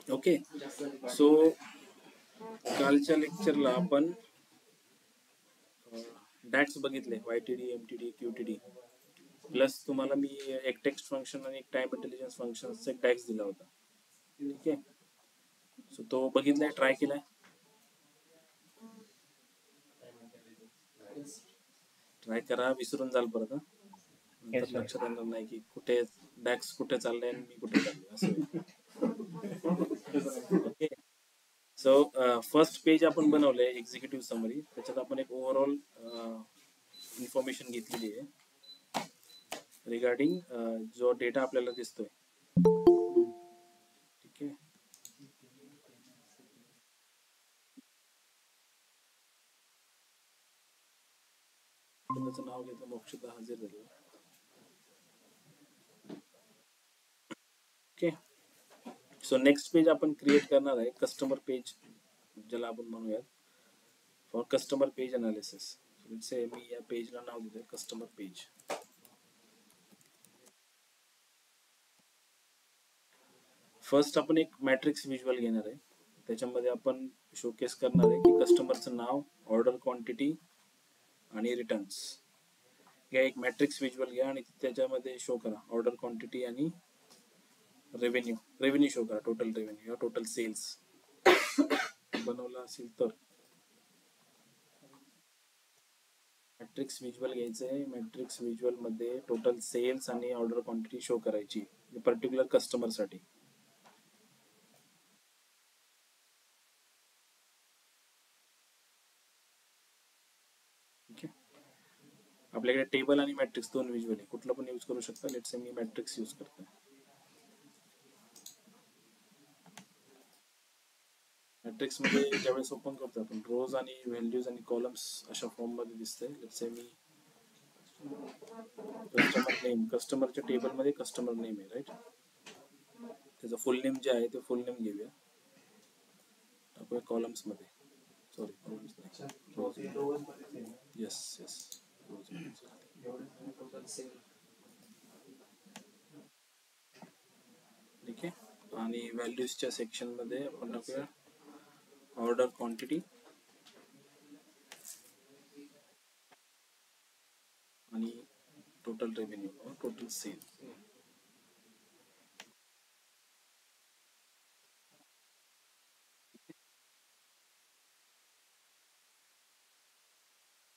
Okay. So कालच्या लेक्चरला आपण Dad's बघितले, YTD, MTD, QTD, प्लस तुम्हाला मी एक टेक्स्ट फंक्शन आणि एक टाइम इंटेलिजन्स फंक्शनचा एक टॅक्स दिला होता. ठीक आहे. सो तो बघितलाय, ट्राय केलाय. ट्राय करा, विसरून जाल परत. नंतर लक्षात येणार नाही की कुठे डॅक्स कुठे चाललंय आणि मी कुठे चाललोय असं. ओके. सो फर्स्ट पेज आपण बनवलंय एक्झिक्युटिव्ह समरी. त्याच्यात आपण एक ओव्हरऑल इन्फॉर्मेशन घेतलेली आहे रिगार्डिंग जो डेटा आपल्याला दिसतोय. ठीक आहे. त्याचं नाव घेतलं मोक्षदा हजर झालं. ओके. सो नेक्स्ट पेज आपण क्रिएट करणार आहे कस्टमर पेज, ज्याला आपण म्हणूयात फॉर कस्टमर पेज अनालिसिस. से मी या पेजला नाव दिलंय कस्टमर पेज. फर्स्ट आपण एक मॅट्रिक्स व्हिज्युअल घेणार आहे. त्याच्यामध्ये आपण शोकेस करणार आहे की कस्टमरचं नाव, ऑर्डर क्वांटिटी आणि रिटर्न्स. घ्या एक मॅट्रिक्स व्हिज्युअल घ्या आणि त्याच्यामध्ये शो करा ऑर्डर क्वांटिटी आणि रेव्हेन्यू शो करा, टोटल रेव्हेन्यू या टोटल सेल्स बनवला असेल तर. मॅट्रिक्स व्हिज्युअल घ्यायचं आहे. मॅट्रिक्स व्हिज्युअल मध्ये टोटल सेल्स आणि ऑर्डर क्वांटिटी शो करायची पर्टिक्युलर कस्टमर साठी. ओके. आपल्याकडे टेबल आणि मॅट्रिक्स दोन व्हिज्युअल आहे, कुठलं पण यूज करू शकता. Let's say me matrix use करतो. मॅट्रिक्स मध्ये ज्यावेळेस ओपन करतो आपण रोज आणि व्हॅल्यूज आणि कॉलम्स अशा फॉर्म मध्ये दिसतंय. लेट्स से मी कस्टमर नेम, कस्टमरच्या टेबल मध्ये कस्टमर नेम आहे राईट. त्याचं फुल नेम जे आहे ते फुल नेम घेऊया, टाकूया कॉलम्स मध्ये. सॉरी कॉलम्स नाही, रोज. येस येस, रोज. ठीक आहे. आणि व्हॅल्यूजच्या सेक्शन मध्ये आपण टाकूया ऑर्डर क्वांटिटी आणि टोटल रेव्हेन्यू और टोटल सेल.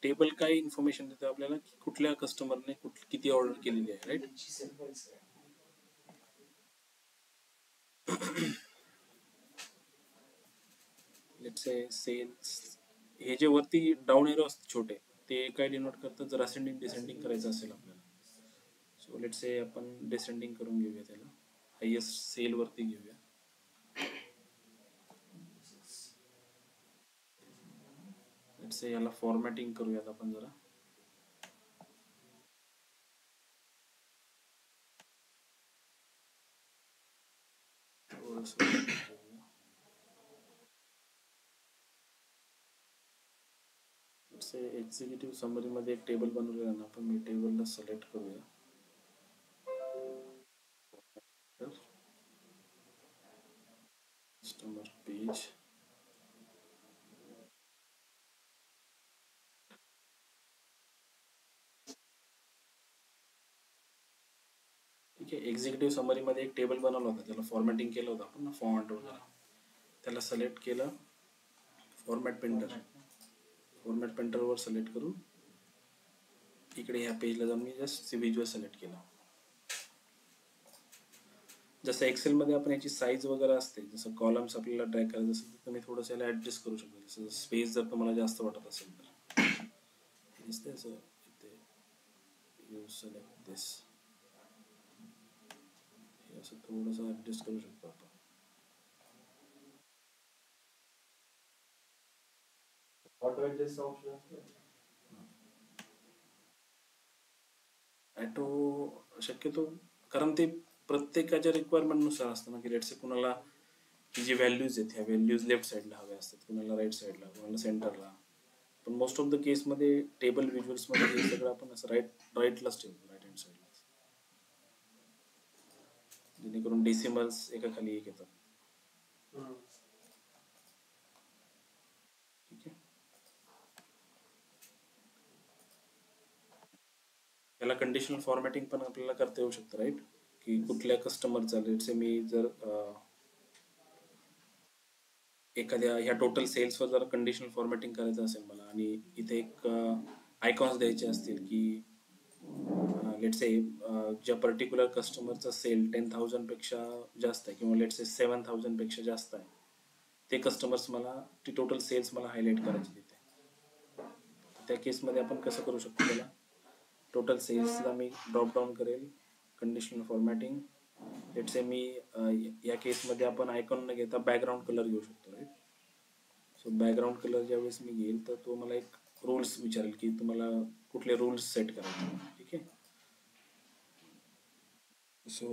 टेबल काय इन्फॉर्मेशन देतो आपल्याला की कुठल्या कस्टमरने किती ऑर्डर केलेली आहे राईट. लेट्स से सेल्स, हे जे वरती डाऊन एरो असते छोटे ते काय डिनोट करतात जर असेंडिंग डिसेंडिंग करायचं असेल आपल्याला. सो लेट्स से आपण डिसेंडिंग करून घेऊया, त्याला हायेस्ट सेल वरती घेऊया. लेट्स से याला फॉर्मॅटिंग करूयात आपण जरा. एक्झिक्युटिव्ह समरी मध्ये एक टेबल बनवलेला ना आपण, मी टेबलला सिलेक्ट करूया. कस्टमर पेज, ठीक आहे. एक्झिक्युटिव्ह समरी मध्ये एक टेबल बनवला होता, त्याला फॉर्मॅटिंग केलं होतं आपण फॉन्ट वगैरे. त्याला सिलेक्ट केलं, फॉर्मॅट पेंटरवर सिलेक्ट करून इकडे ह्या पेजला जाऊन मी जस्ट व्हिज्युअल सिलेक्ट केला. जसं एक्सेल मध्ये आपण याची साईज वगैरे असते, जसं कॉलम्स आपल्याला ड्रॅग करायचं असेल तर तुम्ही थोडंसं याला ऍडजस्ट करू शकता. जसं स्पेस जर तुम्हाला जास्त वाटत असेल तर दिसतंय असं इथे यू सिलेक्ट दिस, असं थोडंसं ऍडजस्ट करू शकतो आपण. ॲटो शक्यतो, कारण ते प्रत्येकाच्या रिक्वायरमेंट नुसार असतं ना की लेट्स से कुणाला जी व्हॅल्यूज आहेत ह्या व्हॅल्यूज लेफ्ट साईडला हव्या असतात, कुणाला राईट साईडला, कुणाला सेंटरला. पण मोस्ट ऑफ द केसमध्ये टेबल व्हिज्युअल्स मध्ये हे सगळं आपण असं राईटलाच ठेवतो, राईट हँड साईडला, जेणेकरून डेसिमल्स एका खाली एक येतात. ठीक आहे. याला कंडिशनल फॉर्मॅटिंग पण आपल्याला करता येऊ शकतं, राईट? की कुठल्या कस्टमरचा लेट्स मी जर एखाद्या ह्या टोटल सेल्सवर जर कंडिशनल फॉर्मॅटिंग करायचं असेल मला, आणि इथे एक आयकॉन्स द्यायचे असतील की लेट्स से ज्या पर्टिक्युलर कस्टमरचा सेल 10,000 पेक्षा जास्त आहे, किंवा लेट्स से 7,000 पेक्षा जास्त आहे, ते कस्टमर्स मला, ती टोटल सेल्स मला हायलाईट करायची तिथे. त्या केसमध्ये आपण कसं करू शकतो त्याला? टोटल सेल्सला मी ड्रॉप डाऊन करेल, कंडिशनल फॉर्मॅटिंग. लेट्स से मी या केसमध्ये आपण आयकॉन न घेता बॅकग्राऊंड कलर घेऊ शकतो, राईट? सो बॅकग्राऊंड कलर ज्यावेळेस मी घेईल तर तो मला एक रूल्स विचारेल की तुम्हाला कुठले रूल्स सेट करायचे. ठीक आहे. So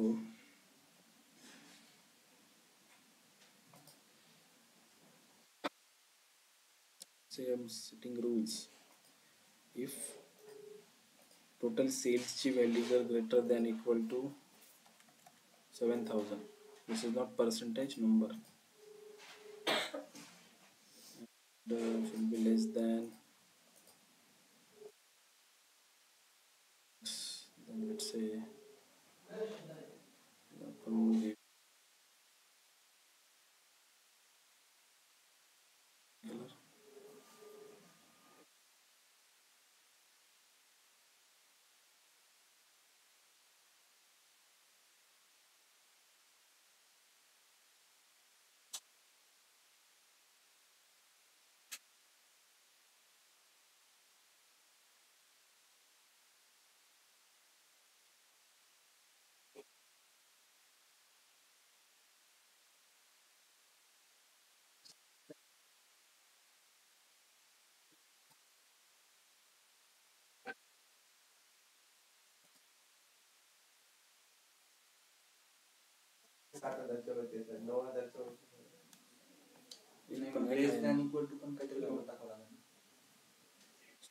say I'm setting rules. If total sales value is greater than equal to 7,000, this is not percentage number, should be less than, then let's say आपण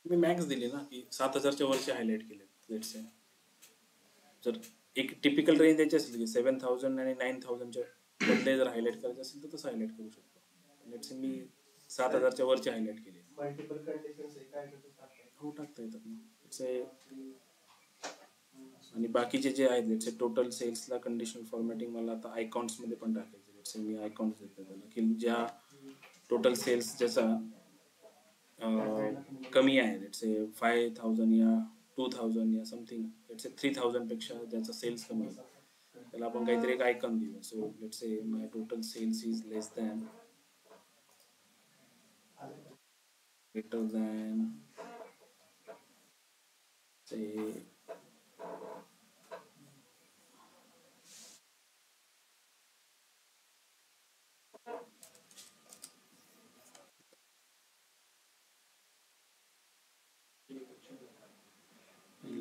मी मॅक्स दिली ना की 7,000च्या वरचे हायलाईट केले. लेट्स से जर एक टिपिकल रेंज द्यायची असेल की 7,000 आणि 9,000च्या मध्ये जर हायलाईट करायचं असेल तर तसं हायलाईट करू शकतो. लेट्स से मी 7,000च्या वरचे हायलाईट केले. हो, टाकता येतात ना. आणि बाकीचे जे आहेत लेट्स से टोटल सेल्सला कंडिशनल फॉर्मॅटिंग मला आता आयकॉन्स मध्ये पण टाकायचे. लेट्स से मी आयकॉन्स देतो त्याला की ज्या टोटल सेल्स ज्याचा कमी आहे, लेट्स से 5,000 या 2,000 या समथिंग, लेट्स से 3,000 पेक्षा ज्याचा सेल्स कमी आहे त्याला आपण काहीतरी एक आयकॉन देऊया. So let's say my total sales is less than greater than say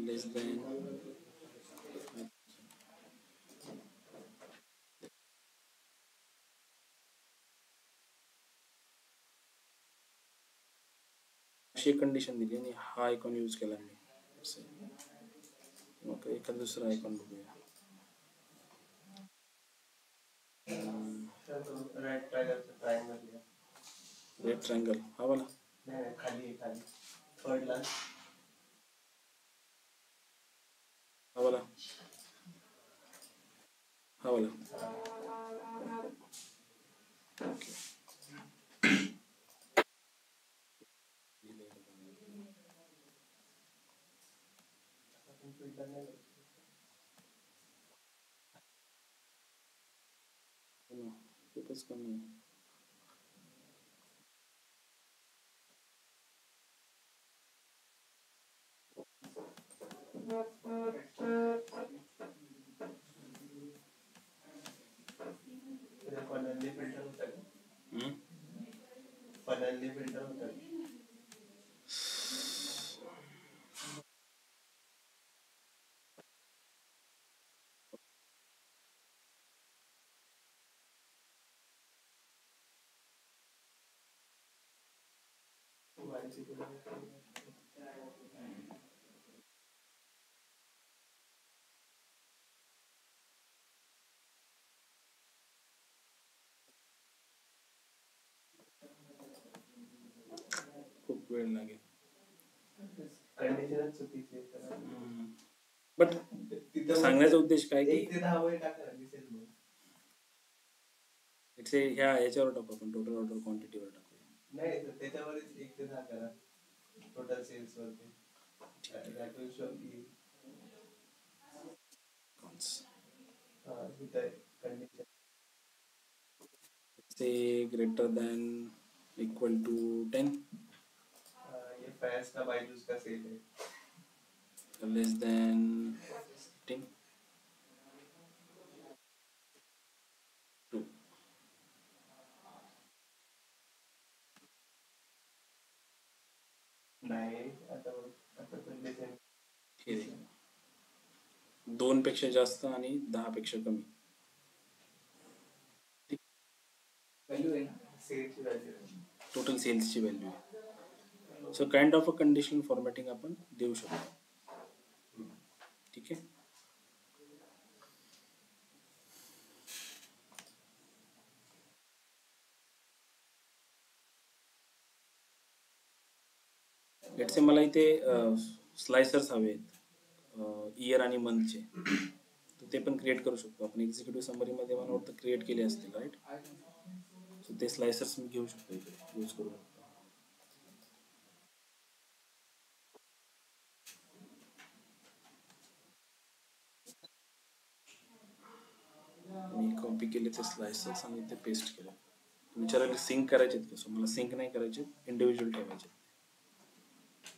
less than अशी कंडिशन दिली आणि हा आयकॉन यूज केला मी. मग एखादा दुसरा आयकॉन बघूया. रेड ट्रायंगल हा वाला. खाली थर्ड ला हा वाला. हा वाला. खूपच कमी आहे. वेळ लागेल. कंडिशनच चुकीची आहे तर. बट तिथं सांगण्याचा उद्देश काय की 1 ते 10 वर टाका दिसेल मग. ह्या याच्यावर टाकू आपण, टोटल ऑर्डर क्वांटिटीवर टाकू. नाही तर त्याच्यावरच 1 ते 10 करा टोटल सेल्स वरती. That will show की इथं condition say greater than equal to 10, ये फैंस का बायजूस का सेल है. Less than 15, 2. नाही आता कंडिशन हे 2 पेक्षा जास्त आणि 10 पेक्षा कमी. व्हॅल्यू आहे ना, सेलची व्हॅल्यू आहे. टोटल सेल्सची व्हॅल्यू आहे. So kind of a conditional formatting आपण देऊ शकतो. ठीक आहे. लेट्स से मला इथे स्लायसर्स हवेत इयर आणि मंथचे, तर ते पण क्रिएट करू शकतो आपण. एक्झिक्युटिव्ह समरीमध्ये मला वाटतं क्रिएट केले असतील, राईट. सो ते स्लायसर्स मी घेऊ शकतो, इथे यूज करू शकतो. मी कॉपी केले ते स्लायसर्स आणि ते पेस्ट केले. विचारायला सिंक करायचे कसं, मला सिंक नाही करायचे, इंडिव्हिज्युअल ठेवायचे.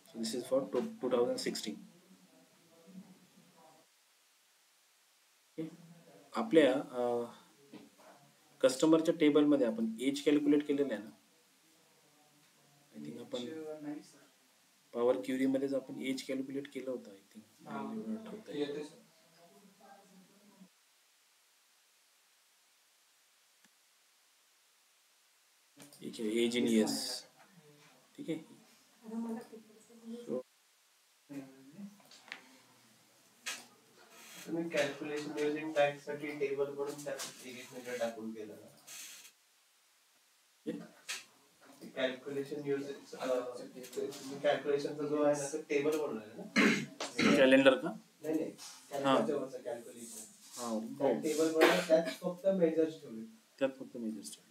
So this is for 2016. आपल्या कस्टमरच्या टेबलमध्ये आपण एज कॅल्क्युलेट केलेलं आहे ना. आय थिंक आपण पॉवर क्युरी मध्येच आपण एज कॅल्क्युलेट केलं होतं. आय थिंक एवढं आठवतंय. ठीक आहे, एज इन इयर्स. ठीक आहे. सो तुम्ही कॅल्क्युलेशन युजिंग टॅक्स साठी टेबल बनवून त्यात सिरीज मध्ये टाकून केलं ना. कॅल्क्युलेशन युजिंग कॅल्क्युलेशनचा जो आहे ना तो टेबल बनवलाय ना. कॅलेंडर का? नाही नाही, कॅल्क्युलेशनचं कॅल्क्युलेशन. हां, टेबल बनवलं त्यात फक्त मेजर्स ठेवले. त्यात फक्त मेजर्स ठेवले.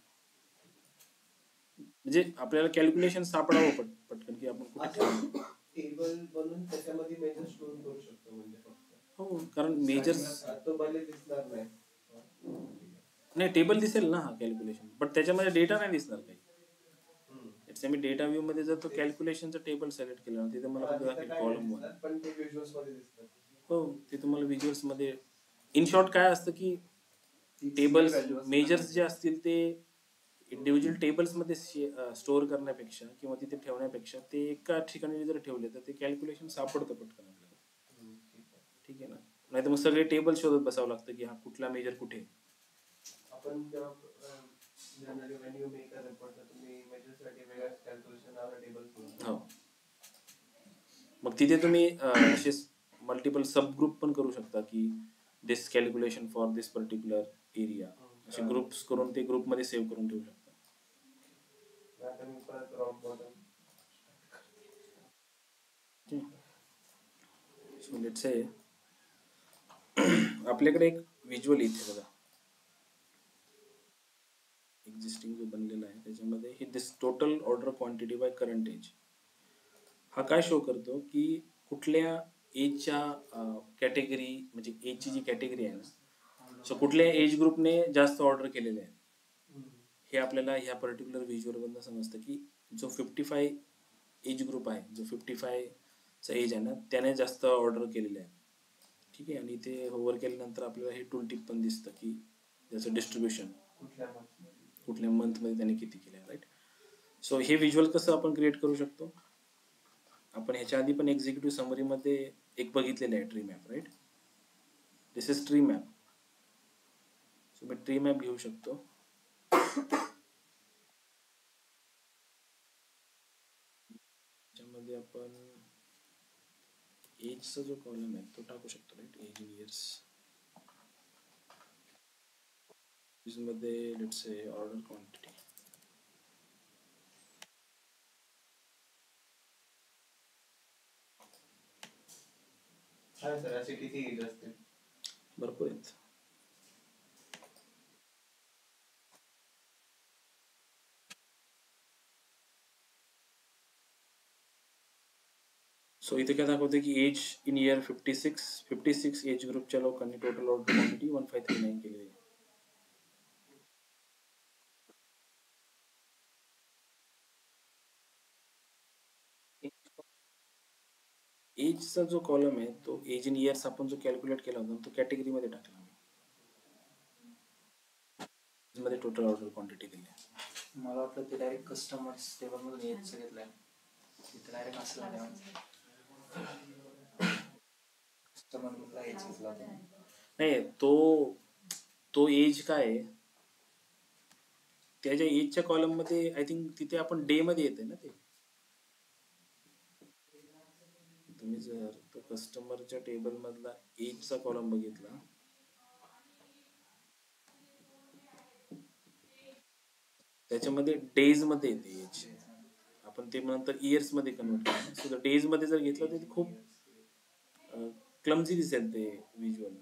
म्हणजे आपल्याला कॅल्क्युलेशन सापडावं पटकन की आपण कुठे ठेवलं. टेबल बनवून त्याच्यामध्ये मेजर्स स्टोअर करू शकतो म्हणजे फक्त. हो, कारण मेजर्स तो भले दिसणार नाही. नाही, टेबल दिसेल ना हा कॅल्क्युलेशन, बट त्याच्यामध्ये डेटा नाही दिसणार काही. मी डेटा व्ह्यू मध्ये जर तो कॅल्क्युलेशनचा टेबल सिलेक्ट केला ना, तिथे मला फक्त दाखवेल कॉलम 1. पण ते व्हिज्युअल्स मध्ये दिसतात. हो, ते तुम्हाला व्हिज्युअल्स मध्ये. इन शॉर्ट काय असतं की टेबल्स मेजर्स जे असतील ते इंडिव्हिज्युअल टेबल्स मध्ये स्टोअर करण्यापेक्षा किंवा तिथे ठेवण्यापेक्षा ते एका ठिकाणी जर ठेवले तर ते कॅल्क्युलेशन सापडतं पटकन आपल्याला. ठीक आहे ना. नाही तर मग सगळे टेबल शोधत बसावं लागतं की हा कुठला मेजर कुठे. आपण generally when you make a report तर तुम्ही मेजरसाठी वेगळा कॅल्क्युलेशन वाला टेबल हो. मग तिथे तुम्ही असे मल्टिपल सब ग्रुप पण करू शकता की this calculation for this particular area, असे ग्रुप्स करून ते ग्रुपमध्ये सेव्ह करून ठेवू शकता. सो लेट्स से आपल्याकडे एक व्हिज्युअल इथे बघा, एक्झिस्टिंग जो बनलेला आहे त्याच्यामध्ये ही this total order quantity by current age. हा काय शो करतो की कुठल्या एजच्या कॅटेगरी, म्हणजे एजची जी कॅटेगरी आहे ना, सो कुठल्या एज ग्रुपने जास्त ऑर्डर केलेले आहे हे आपल्याला ह्या पर्टिक्युलर व्हिज्युअलमधून समजतं की जो 55 एज ग्रुप आहे, जो 55चा एज आहे ना, त्याने जास्त ऑर्डर केलेले आहे. ठीक आहे. आणि ते होवर केल्यानंतर आपल्याला हे टूल टिप पण दिसतं की त्याचं डिस्ट्रीब्युशन कुठल्या मंथमध्ये त्याने किती केलं आहे, राईट. सो हे व्हिज्युअल कसं आपण क्रिएट करू शकतो, आपण ह्याच्या आधी पण एक्झिक्युटिव्ह समरीमध्ये एक बघितलेलं आहे tree map, right. This is tree map. So मी ट्री मॅप घेऊ शकतो. त्याच्यामध्ये आपण एजचा जो कॉलम आहे तो टाकू शकतो, राईट. एज इन इयर्स मध्ये लेट्स से ऑर्डर क्वांटिटी. काय सर असे किती एज असतील? भरपूर आहेत. सो इथे काय दाखवते की एज इन इयर 56 एज ग्रुपच्या लोकांनी टोटल ऑर्डर क्वांटिटी 1539 केली आहे. एजचा जो कॉलम आहे तो एज इन इयर्स आपण जो कॅल्क्युलेट केला होता तो कॅटेगरी मध्ये टाकला आम्ही, मध्ये टोटल ऑर्डर क्वांटिटी दिली. मला वाटलं ते डायरेक्ट कस्टमर्स टेबल मधून एजचं घेतलंय, तिथे डायरेक्ट असं कस्टमर मधला एज घेतला होता. नाही, तो एज काय आहे त्याच्या एजच्या कॉलम मध्ये आय थिंक तिथे आपण डे मध्ये येते ना ते. तुम्ही जर तो कस्टमरच्या टेबल मधला एजचा कॉलम बघितला त्याच्यामध्ये डेज मध्ये येते एज, आपण ते नंतर इयर्स मध्ये कन्वर्ट केलं. सो डेज मध्ये जर घेतलं तर खूप क्लमझी दिसेल ते व्हिज्युअल.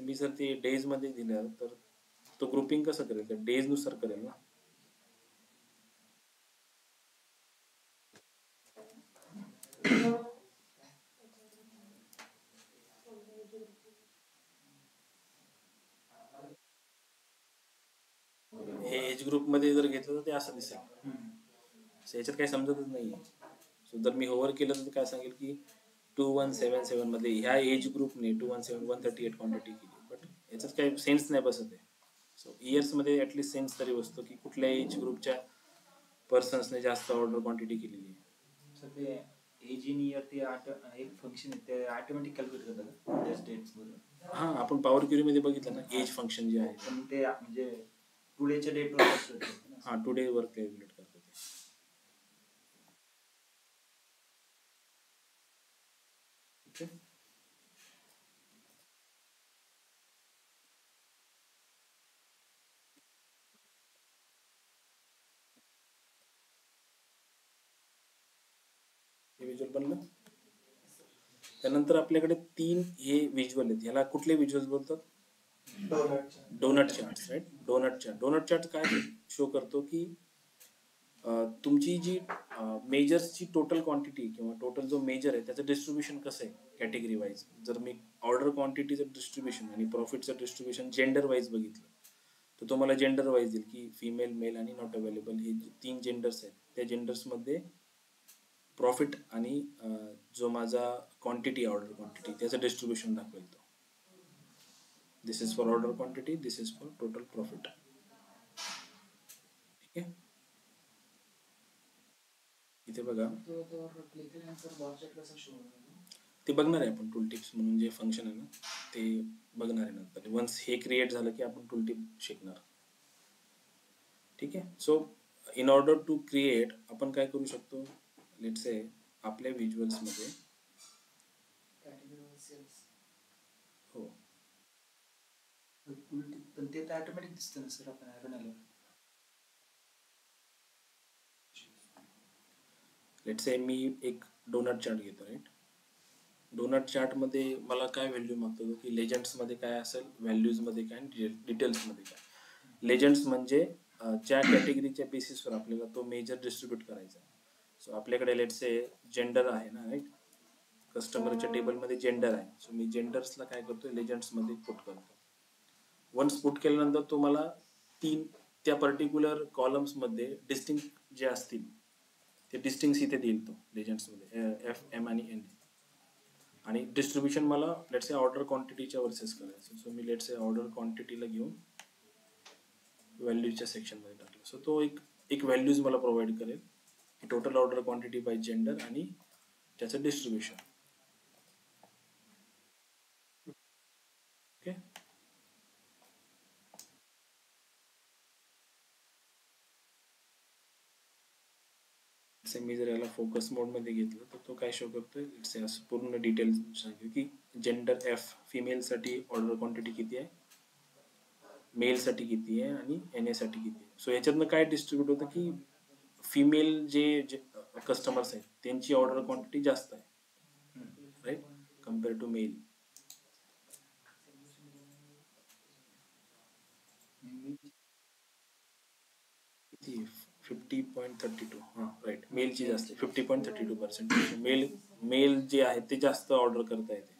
मी जर ते डेज मध्ये दिलं तर तो ग्रुपिंग कसं करेल, तर डेज नुसार करेल ना. हे एज ग्रुप मध्ये जर घेतलं तर ते असं दिसेल. So याच्यात काही समजतच नाहीये. सो जर मी होवर केलं तर काय सांगेल की 2177 मध्ये ह्या एज ग्रुपने 2177 138 क्वांटिटी केली, बट याच्यात काही सेन्स नाही बसत आहे. सो इयर्स मध्ये ऍटलीस्ट सेन्स तरी बसतो की कुठल्या एज ग्रुपच्या पर्सन्सने जास्त ऑर्डर क्वांटिटी केलेली आहे. तर ते एज इन इयर ते एक फंक्शन आहे ते ऑटोमॅटिक कॅल्क्युलेट करतात त्याच डेट्स बरोबर. हा, आपण पॉवर क्युरी मध्ये बघितलं ना एज फंक्शन जे आहे, पण ते म्हणजे टुडेच्या डेटवर हा टुडे वर कॅल्क्युलेट करतो ते. ठीक आहे. हे व्हिज्युअल बनलं. त्यानंतर आपल्याकडे 3 हे व्हिज्युअल आहेत. ह्याला कुठले व्हिज्युअल बोलतात? Donut chart, right. Donut chart काय शो करतो की तुमची जी मेजर्सची टोटल क्वांटिटी किंवा टोटल जो मेजर आहे त्याचं डिस्ट्रीब्युशन कसं आहे कॅटेगरी वाईज. जर मी ऑर्डर क्वांटिटीचं डिस्ट्रीब्युशन आणि प्रॉफिटचं डिस्ट्रीब्युशन जेंडर वाईज बघितलं तर तुम्हाला जेंडर वाईज येईल की फिमेल, मेल आणि नॉट अवेलेबल हे जे 3 जेंडर्स आहेत त्या जेंडर्समध्ये प्रॉफिट आणि जो माझा क्वांटिटी ऑर्डर क्वांटिटी त्याचं डिस्ट्रीब्युशन दाखवेल तो. This is for order quantity, this is for total profit. ठीक आहे. इथे बघा ते बघणार आहे आपण टूल टिप्स म्हणून जे फंक्शन आहे ना ते बघणार आहे नंतर. वन्स हे क्रिएट झालं की आपण टूल टिप शिकणार. ठीक आहे. So in order to create आपण काय करू शकतो, लेट्स से आपल्या व्हिज्युअल्स मध्ये हो पण ते तर ऑटोमॅटिक दिसतं ना सर आपण ॲरन आलो. लेट्स से मी एक डोनट चार्ट घेतो, राईट. डोनट चार्ट मध्ये मला काय व्हॅल्यू मागतो की लेजंड्स मध्ये काय असेल, व्हॅल्यूज मध्ये काय, डिटेल्स मध्ये काय. लेजंड्स म्हणजे ज्या कॅटेगरीच्या बेसिसवर आपल्याला तो मेजर डिस्ट्रीब्यूट करायचा. सो आपल्याकडे लेट्स से जेंडर आहे ना, राईट. कस्टमरच्या टेबलमध्ये जेंडर आहे. सो मी जेंडर्सला काय करतो, लेजंड्स मध्ये पुट करतो. वन्स पुट केल्यानंतर तुम्हाला 3 त्या पर्टिक्युलर कॉलम्स मध्ये डिस्टिंक्ट जे असतील ते डिस्टिंक्ट इथे देईल तो लेजंड्स मध्ये एफ, एम आणि एन. आणि डिस्ट्रीब्युशन मला लेट्स से ऑर्डर क्वांटिटीच्या वर्सेस करायचं. सो मी लेट्स से ऑर्डर क्वांटिटीला घेऊन व्हॅल्यूच्या सेक्शन मध्ये टाकलं. सो तो एक व्हॅल्यूज मला प्रोव्हाइड करेल की total order quantity by gender आणि त्याचं डिस्ट्रीब्युशन. ओके. मी जर याला फोकस मोड मध्ये घेतलं तर तो काय शो करतोय, इट्स असं पूर्ण डिटेल्स सांगतो की जेंडर एफ फिमेलसाठी ऑर्डर क्वांटिटी किती आहे, मेलसाठी किती आहे आणि एन ए साठी किती आहे. सो याच्यातनं काय डिस्ट्रीब्यूट होतं की फिमेल जे कस्टमर्स आहेत त्यांची ऑर्डर क्वांटिटी जास्त आहे, राईट, कम्पेअर टू मेल. 50.32 हां राईट, मेलची जास्त 50.32%. मेल जे आहे ते जास्त ऑर्डर करता येते.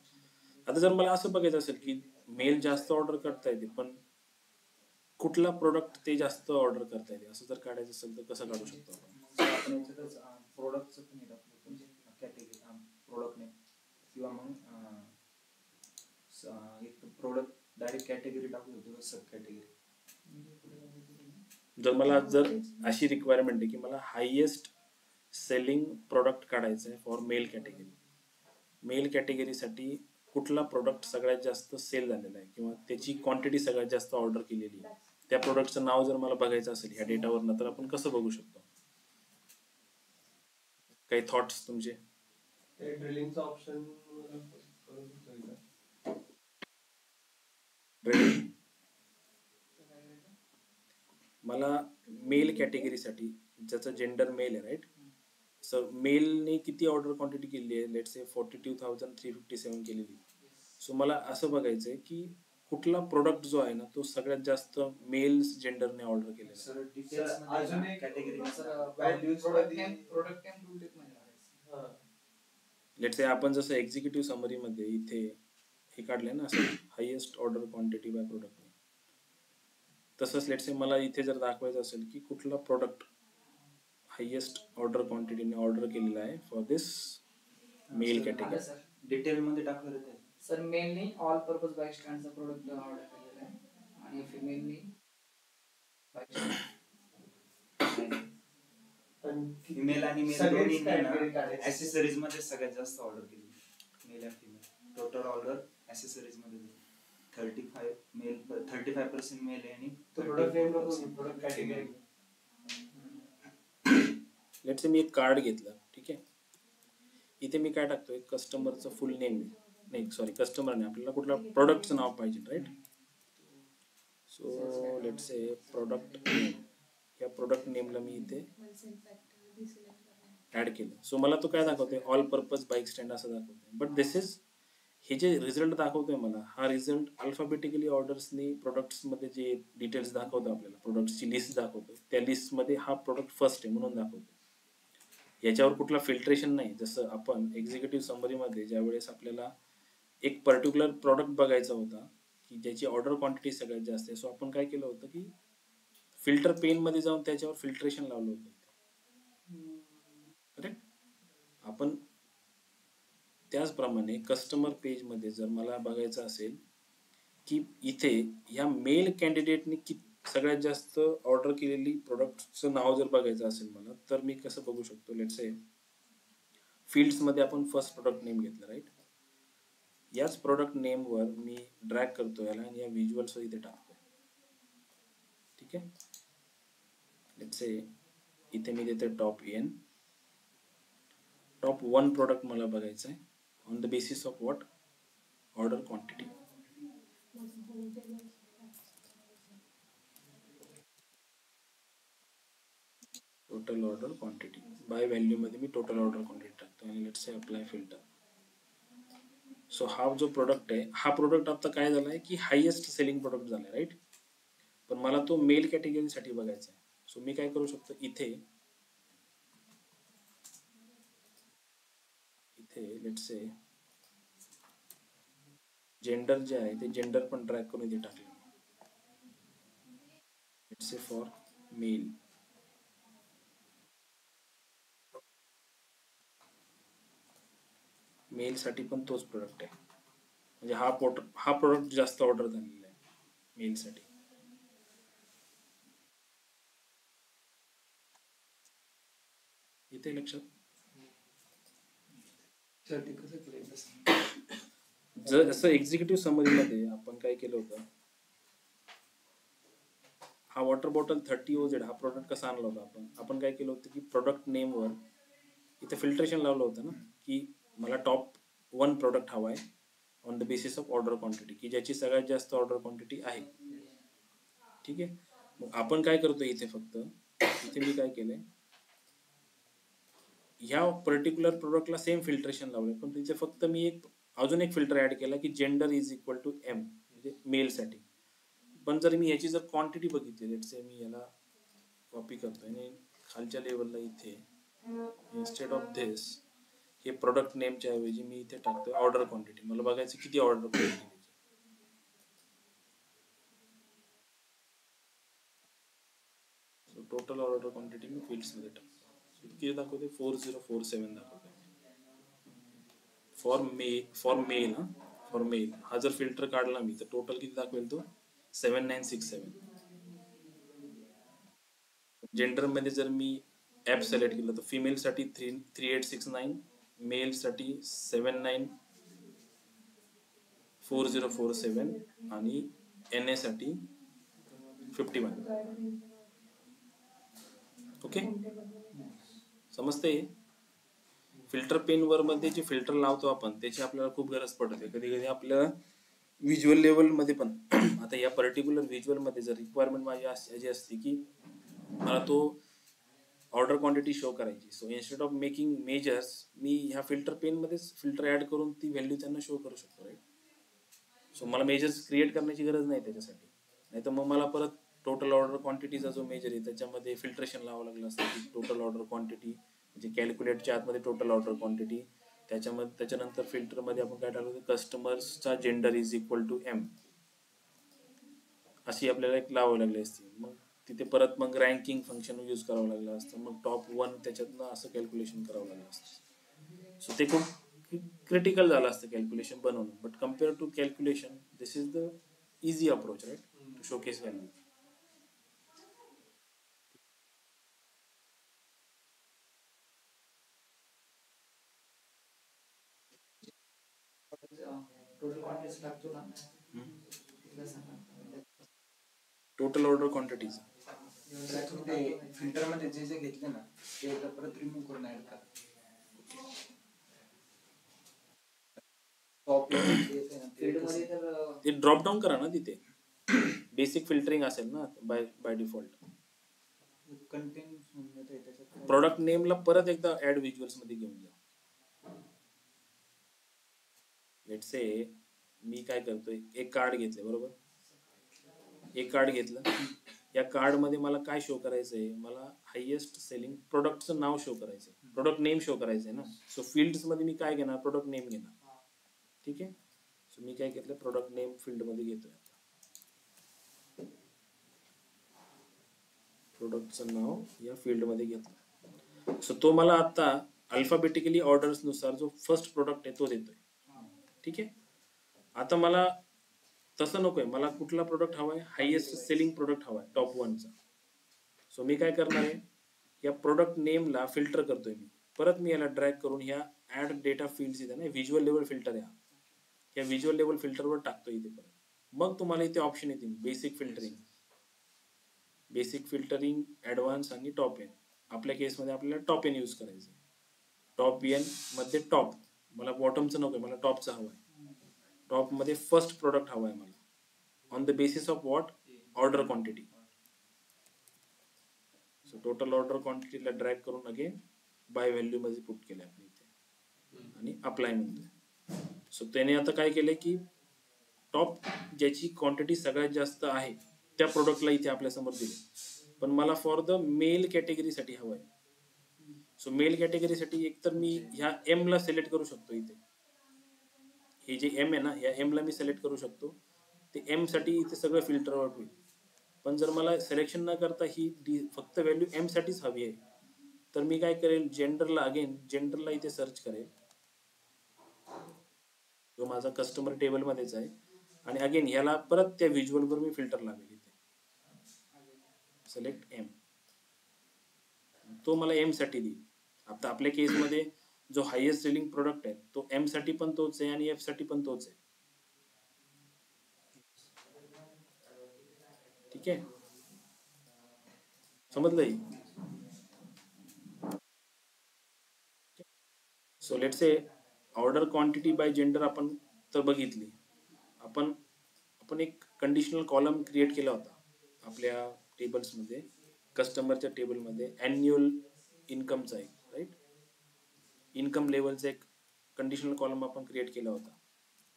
आता जर मला असं बघायचं असेल की मेल जास्त ऑर्डर करता येते पण कुठला प्रोडक्ट ते जास्त ऑर्डर करता येते असं जर काढायचं असेल तर कसं काढू शकतो आपण? मग आपण याच्यातच प्रोडक्टचं पण हे टाकलं कॅटेगरी प्रोडक्ट नेम किंवा मग एक प्रोडक्ट डायरेक्ट कॅटेगरी टाकू शकतो, सब कॅटेगरी. जर अशी रिक्वायरमेंट आहे की मला हायेस्ट सेलिंग प्रोडक्ट काढायचं आहे फॉर मेल कॅटेगरी, मेल कॅटेगरीसाठी कुठला प्रोडक्ट सगळ्यात जास्त सेल झालेला आहे किंवा त्याची क्वांटिटी सगळ्यात जास्त ऑर्डर केलेली आहे, त्या प्रोडक्टचं नाव जर मला बघायचं असेल ह्या डेटावरनं तर आपण कसं बघू शकतो? काही थॉट्स तुमचे? ते ड्रिलिंगचं ऑप्शन करून होईल का? मला मेल कॅटेगरीसाठी ज्याचं जेंडर मेल आहे राईट, सर मेलने किती ऑर्डर क्वांटिटी केली आहे, लेट्स से 42,357 केलेली. सो मला असं बघायचं आहे की कुठला प्रोडक्ट जो आहे ना तो सगळ्यात जास्त मेल जेंडरने ऑर्डर केलेला आहे. सर डिटेल्स अजून मध्ये एक category values product name tool tip मध्ये टाकायचं. लेट्स से आपण जसं एक्झिक्युटिव्ह समरी मध्ये इथे हे काढलंय ना असं highest order quantity by product, तसंच लेट्स से मला इथे जर दाखवायचं असेल की कुठला प्रोडक्ट हायेस्ट ऑर्डर क्वांटिटीने ऑर्डर केलेला आहे for this male category. Sir detail मध्ये टाकलं तर सर मेलनी ऑल पर्पज बाईक स्टँडचा प्रोडक्ट ऑर्डर केलेला आहे आणि फिमेलनी बाईक फिमेल आणि मेल सगळेच category दोन्ही काढायचे. ऍक्सेसरीज मध्ये सगळ्यात जास्त ऑर्डर केली, मेल आणि फिमेल. टोटल ऑर्डर ऍक्सेसरीज मध्ये 35% मेल आहे आणि तो प्रोडक्ट नेम नको, प्रोडक्ट कॅटेगरी. लेट्स से मी एक कार्ड घेतलं, ठीक आहे, इथे मी काय टाकतोय कस्टमरचं फुल नेम, नाही सॉरी कस्टमर नाही, आपल्याला कुठल्या प्रोडक्टचं नाव पाहिजे right. So let's say product name, या प्रोडक्ट नेमला मी इथे ऍड केलं. सो मला तो काय दाखवतोय, ऑल पर्पज बाईक स्टँड असं दाखवतोय. बट दिस इज, हे जे रिझल्ट दाखवतोय मला, हा रिझल्ट अल्फाबेटिकली ऑर्डर्सनी प्रोडक्ट्समध्ये जे डिटेल्स दाखवतो आपल्याला, प्रोडक्ट्सची लिस्ट दाखवतो, त्या लिस्टमध्ये हा प्रोडक्ट फर्स्ट आहे म्हणून दाखवतो. याच्यावर कुठला फिल्ट्रेशन नाही. जसं आपण एक्झिक्युटिव्ह समरीमध्ये ज्या वेळेस आपल्याला एक पर्टिक्युलर प्रोडक्ट बघायचा होता की ज्याची ऑर्डर क्वांटिटी सगळ्यात जास्त आहे, सो आपण काय केलं होतं की फिल्टर पेनमध्ये जाऊन त्याच्यावर फिल्ट्रेशन लावलं होतं. करेक्ट. आपण त्याचप्रमाणे कस्टमर पेजमध्ये जर मला बघायचं असेल की इथे या मेल कॅन्डिडेटने सगळ्यात जास्त ऑर्डर केलेली प्रोडक्टचं नाव जर बघायचं असेल मला, तर मी कसं बघू शकतो? लेट्स से फील्ड्समध्ये आपण फर्स्ट प्रोडक्ट नेम घेतलं राईट, याच प्रोडक्ट नेमवर मी ड्रॅग करतो याला आणि या व्हिज्युअल्स इथे टाकतो, ठीक आहे. लेट्स से इथे मी देते टॉप एन, टॉप 1 प्रोडक्ट मला बघायचं आहे on the basis of what, order quantity. Total order quantity by value मध्ये मी टोटल ऑर्डर क्वांटिटी टाकतो आणि let's say apply filter. So हा जो प्रोडक्ट आहे, हा प्रोडक्ट आता काय झालाय की हायेस्ट सेलिंग प्रोडक्ट झालाय राईट, पण मला तो मेल कॅटेगरीसाठी बघायचा आहे. सो मी काय करू शकतो, इथे लेट्स से जेंडर जे आहे ते जेंडर पण ड्रॅग करून इथे टाकले. Let's say for male, male साठी पण तोच प्रोडक्ट आहे, म्हणजे हा प्रोडक्ट जास्त ऑर्डर झालेला आहे मेल साठी. इथे लक्षात, जसं एक्झिक्युटिव्ह समरी मध्ये आपण काय केलं होतं, हा वॉटर बॉटल 30OZ हा प्रोडक्ट कसा आणला होता आपण काय केलं होतं की प्रोडक्ट नेमवर इथे फिल्ट्रेशन लावलं होतं ना की मला टॉप 1 प्रोडक्ट हवा आहे on the basis of order quantity, की ज्याची सगळ्यात जास्त ऑर्डर क्वांटिटी आहे, ठीक आहे. मग आपण काय करतो इथे, फक्त इथे मी काय केलंय, ह्या पर्टिक्युलर प्रोडक्टला सेम फिल्ट्रेशन लावलंय, पण तिथे फक्त मी अजून एक फिल्टर ऍड केला की gender is equal to M, म्हणजे मेलसाठी. पण जर मी याची जर क्वांटिटी बघितली, लेट्स से मी याला कॉपी करतोय आणि खालच्या लेवलला इथे इन्स्टेड ऑफ धिस हे प्रोडक्ट नेमच्या ऐवजी मी इथे टाकतोय ऑर्डर क्वांटिटी. मला बघायचं किती order quantity. So total order quantity मी फील्ड्स मध्ये टाकतो. किती दाखवते 4047 दाखवते. फॉर मेल हा जर फिल्टर काढला मी तर टोटल किती दाखवेल तो 7967. जेंडर मध्ये जर मी ऍप सिलेक्ट केलं तर फिमेल साठी 3869, मेल साठी 794047 आणि NA साठी 51. ओके, समजते. फिल्टर पेन वर मध्ये जे फिल्टर लावतो आपण त्याची आपल्याला खूप गरज पडते. कधी कधी आपल्याला व्हिज्युअल लेवल मध्ये पण आता या पर्टिक्युलर व्हिज्युअल मध्ये जर रिक्वायरमेंट माझी अशी असते की मला तो ऑर्डर क्वांटिटी शो करायची. So instead of making measures मी ह्या फिल्टर पेन मध्येच फिल्टर ऍड करून ती व्हॅल्यू त्यांना शो करू शकतो. राईट. सो मला मेजर्स क्रिएट करण्याची गरज नाही त्याच्यासाठी. नाही तर मग मला परत टोटल ऑर्डर क्वांटिटीचा जो मेजर आहे त्याच्यामध्ये फिल्ट्रेशन लावावं लागलं असतं की टोटल ऑर्डर क्वांटिटी म्हणजे कॅल्क्युलेटच्या आतमध्ये टोटल ऑर्डर क्वांटिटी त्याच्यानंतर फिल्टरमध्ये आपण काय टाकलं कस्टमर्सचा gender is equal to M अशी आपल्याला एक लावावी लागली असते. मग तिथे परत मग रँकिंग फंक्शन यूज करावं लागलं असतं. मग टॉप 1 त्याच्यातनं असं कॅल्क्युलेशन करावं लागलं असतं. सो ते खूप क्रिटिकल झालं असतं कॅल्क्युलेशन बनवणं. But compare to calculation this is the easy approach right to showcase value. Total quantity टाकतो ना तिला सांगा. टोटल ऑर्डर क्वांटिटीज फिल्टर मध्ये जे जे घेतले ना ते एकदा परत रिमूव्ह करून ऍड करा. टॉप फील्ड मध्ये तर ते ड्रॉप डाऊन करा ना तिथे बेसिक फिल्टरिंग असेल ना बाय डिफॉल्ट. कंटेंट त्याच्यात प्रोडक्ट नेमला परत एकदा ऍड व्हिज्युअल्स मध्ये घेऊन जा. लेट्स से मी काय करतोय एक कार्ड घेतलं बरोबर. एक कार्ड घेतलं या कार्ड मध्ये मला काय शो करायचंय मला हायेस्ट सेलिंग प्रोडक्टचं नाव शो करायचंय. प्रोडक्ट नेम शो करायचंय ना. सो फील्ड्स मध्ये मी काय घेणार प्रोडक्ट नेम घेणार. ठीक आहे. सो मी काय घेतलं प्रोडक्ट नेम फील्ड मध्ये घेतोय. प्रोडक्टचं नाव या फील्ड मध्ये घेतलं. सो तो मला आता अल्फाबेटिकली ऑर्डर्स नुसार जो फर्स्ट प्रोडक्ट आहे तो देतोय. ठीक आहे. आता मला तसं नकोय. मला कुठला प्रोडक्ट हवाय हायेस्ट सेलिंग प्रोडक्ट हवाय टॉप 1चा. सो मी काय करणार आहे या प्रोडक्ट नेमला फिल्टर करतोय मी. परत मी याला ड्रॅग करून ह्या ऍड डेटा फील्ड्स इथे ना व्हिज्युअल लेवल फिल्टर आहे. या व्हिज्युअल लेवल फिल्टरवर टाकतो इथे परत. मग तुम्हाला इथे ऑप्शन येतील बेसिक फिल्टरिंग ऍडव्हान्स आणि टॉप एन. आपल्या केसमध्ये आपल्याला टॉप एन यूज करायचं. टॉप एन मध्ये टॉप मला बॉटमचं नकोय मला टॉपचं हवंय. टॉप मध्ये फर्स्ट प्रोडक्ट हवाय मला on the basis of what order quantity. So total order क्वांटिटीला ड्रॅग करून अगेन बाय व्हॅल्यू मध्ये पुट केलं आपण इथे आणि अप्लाय म्हणतोय. सो त्याने आता काय केलंय की टॉप ज्याची क्वांटिटी सगळ्यात जास्त आहे त्या प्रोडक्टला इथे आपल्या समोर दिले. पण मला फॉर द मेल कॅटेगरीसाठी हवंय. सो मेल कॅटेगरीसाठी एकतर मी ह्या M ला सिलेक्ट करू शकतो इथे. हे जे M आहे ना या M ला मी सिलेक्ट करू शकतो. ते M साठी इथे सगळं फिल्टर आउट होईल. पण जर मला सिलेक्शन न करता ही फक्त व्हॅल्यू M साठीच हवी आहे तर मी काय करेल जेंडरला इथे सर्च करेल. जो माझा कस्टमर टेबल मध्येच आहे आणि अगेन ह्याला परत त्या व्हिज्युअल वर मी फिल्टर लावेल इथे सिलेक्ट M. तो मला M साठी देईल. आता आपल्या केसमध्ये जो हायेस्ट सेलिंग प्रोडक्ट आहे तो M साठी पण तोच आहे आणि F साठी पण तोच आहे. ठीक आहे. समजलंय. So let's say order quantity by gender आपण तर बघितली. आपण एक कंडिशनल कॉलम क्रिएट केला होता आपल्या टेबल्स मध्ये कस्टमरच्या टेबलमध्ये अॅन्युअल इन्कमचा एक राईट इन्कम लेवलचा एक कंडिशनल कॉलम आपण क्रिएट केला होता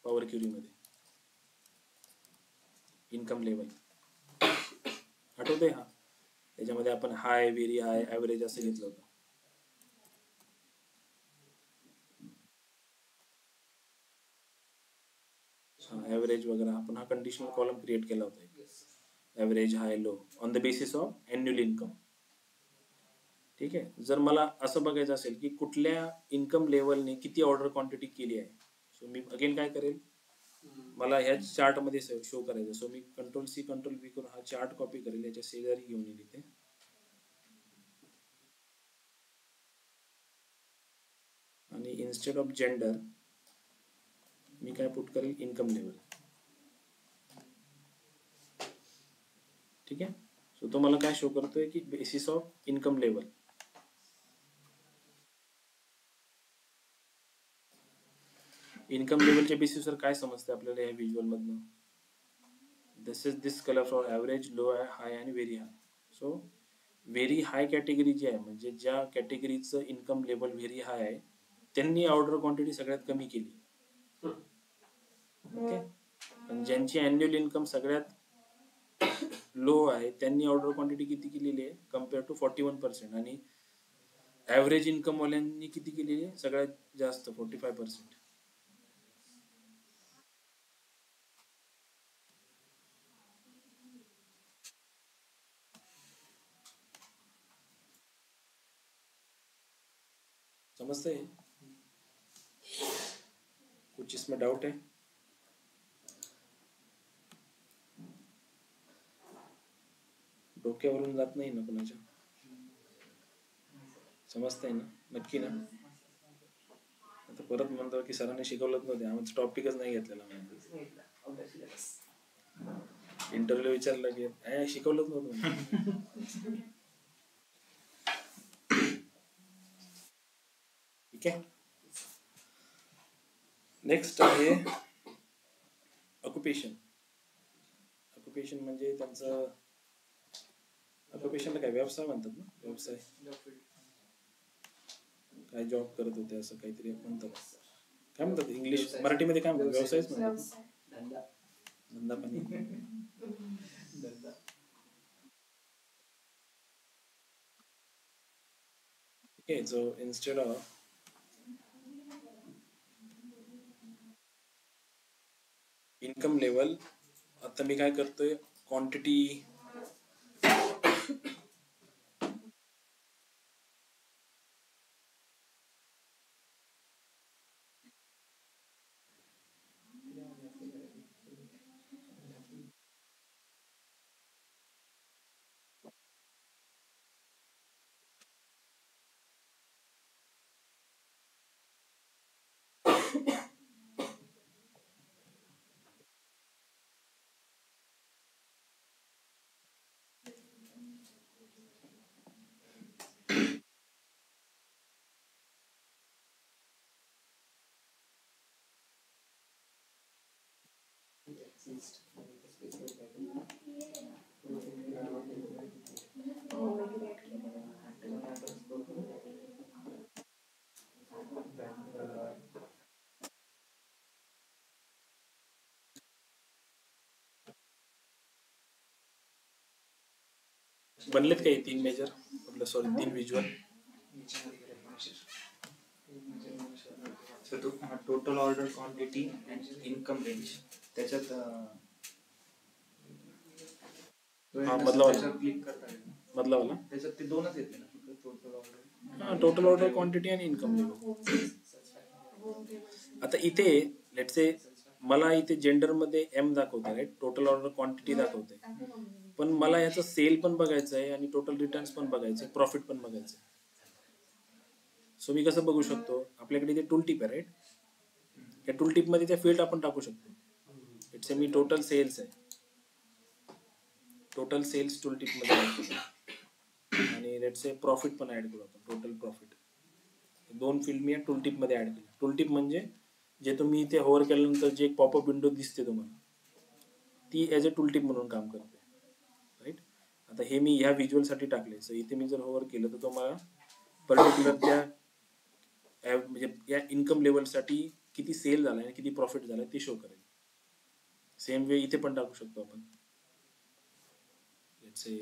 पॉवर क्युरी मध्ये. इन्कम लेवल आठवतंय. हा त्याच्यामध्ये आपण हाय, व्हेरी हाय, ॲव्हरेज असं घेतलं होतं. ॲव्हरेज वगैरे आपण हा कंडिशनल कॉलम क्रिएट केला होता. Average, high, low on the basis of annual income. ठीक आहे. जर मला असं बघायचं असेल की कुठल्या इन्कम लेवलने किती ऑर्डर क्वांटिटी केली आहे, सो मी अगेन काय करेल, मला ह्या चार्टमध्ये शो करायचं. सो मी कंट्रोल-C कंट्रोल-V करून हा चार्ट कॉपी करेल, याच्या शेजारी घेऊन येईल इथे. आणि इन्स्टेड ऑफ जेंडर मी काय पुट करेल, इन्कम लेवल. ठीक आहे. सो तो मला काय शो करतोय की basis of income level. Income लेवलच्या बेसिसवर काय समजते आपल्याला या व्हिज्युअल मधनं, this colour for average, low, high आणि very high. So very high category जी आहे, म्हणजे ज्या कॅटेगरीचं इन्कम लेवल व्हेरी हाय आहे, त्यांनी ऑर्डर क्वांटिटी सगळ्यात कमी केली. ओके. आणि ज्यांची अॅन्युअल इन्कम सगळ्यात लो आहे त्यांनी ऑर्डर क्वांटिटी किती केलेली आहे, कम्पेअर टू 41%. आणि ॲव्हरेज इन्कम वाल्यांनी किती केलेली आहे, सगळ्यात जास्त 45%. समजते है? कुछ इसमें डाउट है? डोक्यावरून जात नाही ना कोणाच्या? समजतंय ना? नक्की ना? आता परत म्हणतो की सरांनी शिकवलंच नव्हते, आम्हाला टॉपिकच नाही घेतलेला. इंटरव्ह्यू विचारलं की शिकवलंच नव्हतं. ठीक आहे. नेक्स्ट आहे ऑक्युपेशन. ऑक्युपेशन म्हणजे त्यांचं, ऑक्युपेशनला काय व्यवसाय म्हणतात ना, व्यवसाय काय जॉब करत होते असं काहीतरी म्हणतात. काय म्हणतात इंग्लिश, मराठीमध्ये काय म्हणतात, व्यवसायच म्हणतात. धंदा पण. Okay. So instead of income level, आता मी काय करतोय, क्वांटिटी बनलेत काही 3 मेजर, आपलं sorry 3 visual. Total order quantity and income range, त्याच्यात मधला वाला क्लिक करता येईल. मधला वाला त्याच्यात ते दोनच येते ना, total order. Total order quantity आणि इन्कम लेवल. आता इथे लेट्स से मला इथे जेंडर मध्ये एम दाखवते, राईट, टोटल ऑर्डर क्वांटिटी दाखवते, पण मला याचं सेल पण बघायचं आहे आणि टोटल रिटर्न्स पण बघायचं आहे, प्रॉफिट पण बघायचं आहे. सो मी कसं बघू शकतो, आपल्याकडे इथे टूल टिप आहे, राईट. या टूल टिप मध्ये त्या फील्ड आपण टाकू शकतो. लेट्स से मी टोटल सेल्स आहे, टोटल सेल्स टूल टिप मध्ये आणि लेट्स से प्रॉफिट पण ऍड करू आपण, टोटल प्रॉफिट. 2 फील्ड मी या टूल टिप मध्ये ऍड केले. टूल टिप म्हणजे जे तुम्ही इथे होवर केल्यानंतर जे एक पॉपअप विंडो दिसते तुम्हाला, ती ॲज अ टूल टिप म्हणून काम करते, राईट. आता हे मी ह्या व्हिज्युअलसाठी टाकले. सो इथे मी जर होवर केलं तर तुम्हाला पर्टिक्युलर त्या म्हणजे या इन्कम लेवलसाठी किती सेल झाला आणि किती प्रॉफिट झाला ते शो करेल. सेम वे इथे पण टाकू शकतो आपण. लेट्स से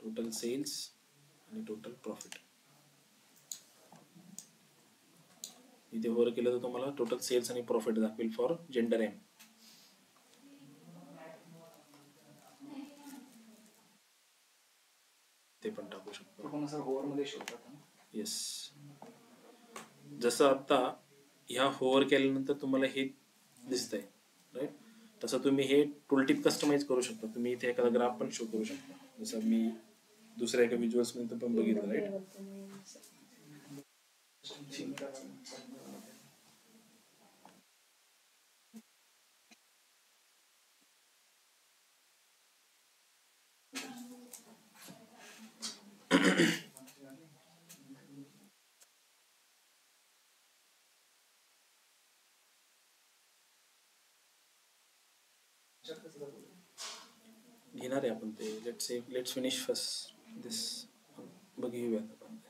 टोटल सेल्स आणि टोटल प्रॉफिट. इथे वर केलं तर तुम्हाला टोटल सेल्स आणि प्रॉफिट दाखवेल फॉर जेंडर एम. ते पण टाकू शकतो. ते पण सर होवर मध्ये शो करतात ना. येस, जसं आता ह्या होवर केल्यानंतर तुम्हाला हे दिसतंय राईट, तसं तुम्ही हे टूलटिप कस्टमाइज करू शकता. तुम्ही इथे एखादा ग्राफ पण शो करू शकता, जसं मी दुसऱ्या एका व्हिज्युअल्स मध्ये पण बघितलं राईट. घेणार आहे आपण ते. लेट्स फिनिश फर्स्ट दिस. बघूयात आपण ते.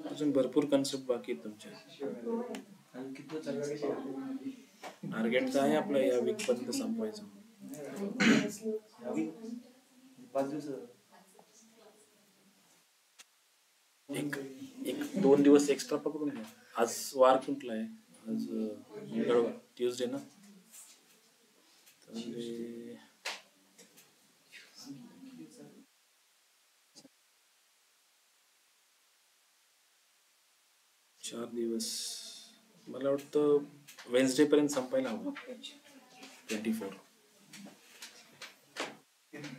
अजून भरपूर कन्सेप्ट बाकी आहेत तुमचे. आणि किती चालू टार्गेट काय आहे आपलं या वीक पर्यंत संपवायचं. 5 दिवस. एक 2 दिवस एक्स्ट्रा पकडून घ्या. आज वार कुठला आहे? आज मंगळवार, ट्यूजडे ना. तर 4 दिवस. मला वाटतं वेन्सडे पर्यंत संपायला हवं. 24. ठीक आहे.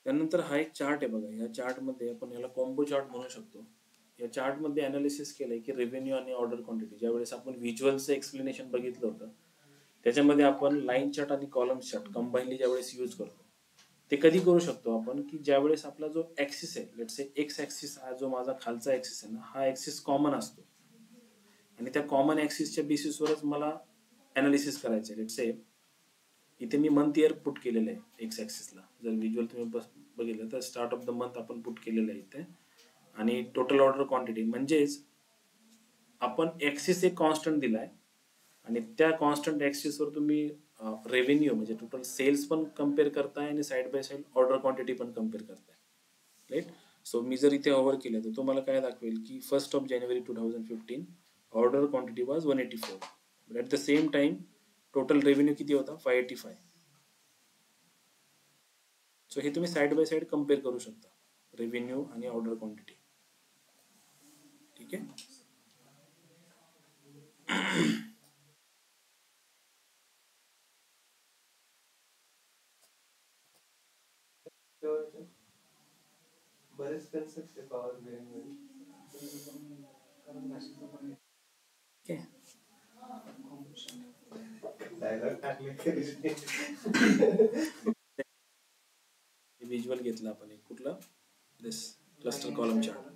त्यानंतर हा एक चार्ट आहे बघा. या चार्टमध्ये आपण याला कॉम्बो चार्ट म्हणू शकतो. या चार्टमध्ये अनालिसिस केलंय की रेव्हेन्यू आणि ऑर्डर क्वांटिटी. ज्यावेळेस आपण व्हिज्युअलचं एक्सप्लेनेशन बघितलं होतं त्याच्यामध्ये आपण लाईन चार्ट आणि कॉलम चार्ट कंबाईनली ज्यावेळेस यूज करतो ते कधी करू शकतो आपण, की ज्यावेळेस आपला जो ऍक्सिस आहे, लेट्स से एक्स ऍक्सिस हा जो माझा खालचा ऍक्सिस आहे ना, हा ऍक्सिस कॉमन असतो आणि त्या कॉमन ऍक्सिसच्या बेसिसवरच मला अनालिसिस करायचं आहे. लेट्स से इथे मी मंथ इयर पुट केलेलं आहे एक्स ऍक्सिसला. जर व्हिज्युअल तुम्ही बघितलं तर स्टार्ट ऑफ द मंथ आपण पुट केलेलं आहे इथे, आणि टोटल ऑर्डर क्वांटिटी म्हणजेच आपण ऍक्सिस एक कॉन्स्टंट दिलाय आणि त्या कॉन्स्टंट ऍक्सिसवर तुम्ही रेव्हेन्यू म्हणजे टोटल सेल्स पण कम्पेअर करताय आणि side by side order quantity पण कम्पेअर करताय राईट. सो मी जर इथे ओव्हर केलं तर तुम्हाला काय दाखवेल की 1st of January 2015 order quantity was 184, but at the same time total revenue किती होता? 585. सो हे तुम्ही साईड बाय साईड कम्पेअर करू शकता, रेव्हेन्यू आणि ऑर्डर क्वांटिटी. ठीक आहे. बरेच कन्सेप्ट आहे पॉवर BI मध्ये. ओके. डायलॉग टाकले तरी व्हिज्युअल घेतला आपण एक कुठला दिस क्लस्टर कॉलम चार्ट.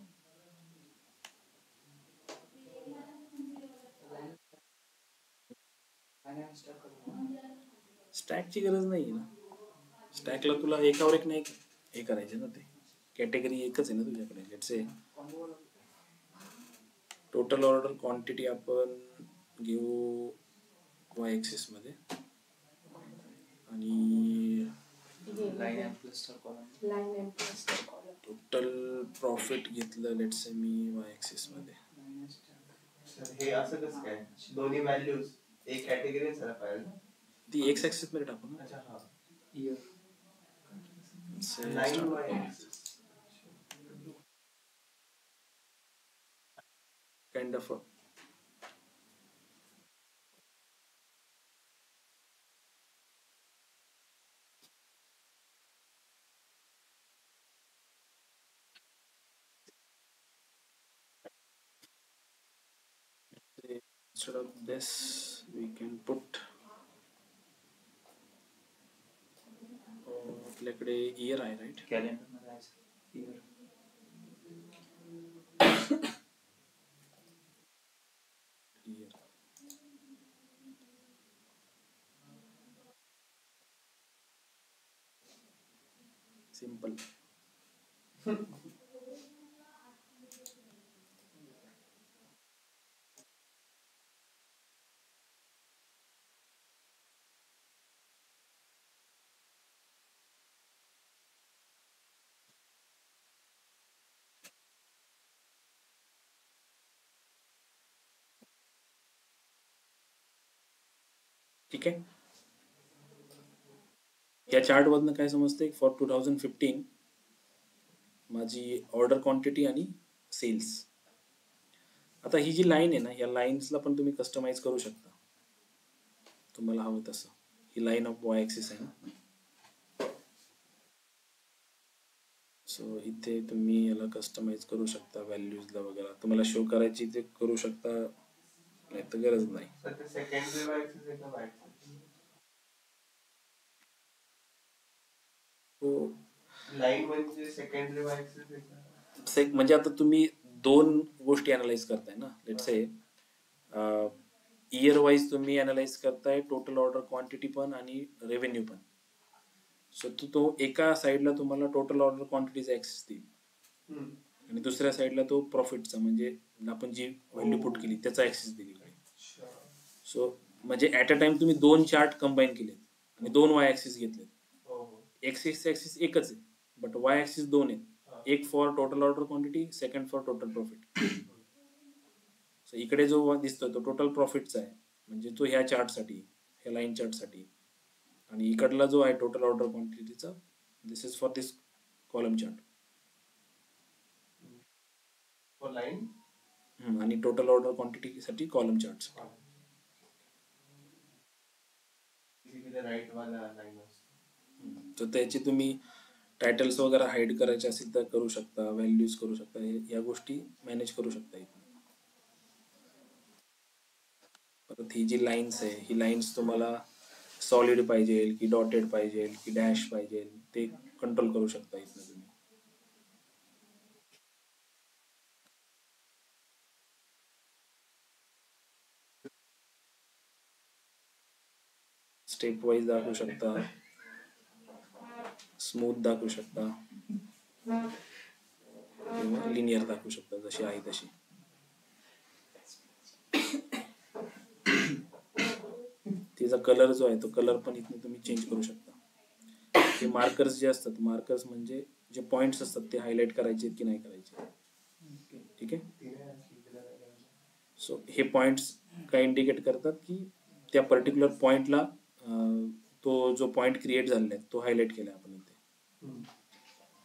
स्टॅकची गरज नाही ना. स्टॅकला तुला एकावर एक नाही हे करायचे ना, ते कॅटेगरी एकच आहे ना तुझ्याकडे. Let's say total order quantity आपण घेऊ वाय ऍक्सिस मध्ये आणि line cluster column. Total profit घेतलं लेट्स से मी वाय ऍक्सिस मध्ये. हे असं कसं काय? दोन्ही व्हॅल्यूज एक कॅटेगरी असायला पाहिजे. ती एक्स ऍक्सिस मध्ये टाकू ना. अच्छा हा. Year. Line Y kind of instead of this we can put आपल्याकडे इयर आहे राईट. कॅलेंडर मध्ये आहे इयर. Year simple. ठीक आहे. या चार्ट मधनं काय समजते, फॉर 2015 माझी ऑर्डर क्वांटिटी आणि सेल्स. आता ही जी लाईन आहे ना, या लाईन्सला पण तुम्ही कस्टमाइज करू शकता तुम्हाला हवं तसं. ही लाईन ऑफ वाय ॲक्सिस आहे ना, सो इथे तुम्ही याला कस्टमाइज करू शकता, व्हॅल्यूजला वगैरे तुम्हाला शो करायची ते करू शकता, नाही तर गरज नाही. सर ते सेकंडरी वाय ऍक्सिस आहे का वाय ऍक्सिस? हो, लाईन म्हणजे सेकंडरी वाय ऍक्सिस आहे का? म्हणजे आता तुम्ही दोन गोष्टी अनालाइज करताय ना. लेट्स से इयर वाईज तुम्ही अनालाइज करताय टोटल ऑर्डर क्वांटिटी पण आणि रेव्हेन्यू पण. सो तो एका साईडला तुम्हाला टोटल ऑर्डर क्वांटिटीचा ऍक्सेस देईल हम्म. आणि दुसऱ्या साईडला तो प्रॉफिटचा, म्हणजे आपण जी व्हॅल्यू पुट केली त्याचा ऍक्सेस देईल इकडे. अच्छा. सो म्हणजे ऍट अ टाइम तुम्ही दोन चार्ट कंबाईन केलेत आणि दोन वाय ऍक्सिस घेतलेत. हो हो. एक्सिस ऍक्सिस एकच आहे बट वाय ऍक्सिस दोन आहेत. हा. एक for total order quantity, second for total profit. So इकडे जो दिसतोय तो टोटल प्रॉफिटचा आहे, म्हणजे तो ह्या चार्टसाठी, ह्या लाईन चार्टसाठी. आणि इकडला जो आहे टोटल ऑर्डर क्वांटिटीचा, this is for this column chart. For line आणि टोटल ऑर्डर क्वांटिटीसाठी कॉलम चार्ट. राईट वाला लाईन असतो. तर त्याची तुम्ही टायटल्स वगैरे हाईड करायचे असेल तर करू शकता, व्हॅल्यूज करू शकता, या गोष्टी मॅनेज करू शकता इथे. परत ही जी लाईन्स आहे, ही लाईन्स तुम्हाला सॉलिड पाहिजे की डॉटेड पाहिजे की डॅश पाहिजे, ते कंट्रोल करू शकता इथनं तुम्ही. स्टेप वाईज दाखवू शकता, स्मूथ दाखवू शकता किंवा लिनियर दाखवू शकता, जशी आहे तशी. तिचा कलर जो आहे तो कलर पण इथून तुम्ही चेंज करू शकता. ते मार्कर्स जे असतात, मार्कर्स म्हणजे जे पॉइंट्स असतात ते हायलाइट करायचे की नाही करायचे. ठीक आहे. सो हे पॉइंट्स काय इंडिकेट करतात की त्या पर्टिक्युलर पॉइंटला तो जो पॉइंट क्रिएट झालेला आहे तो हायलाइट केला आपण इथे.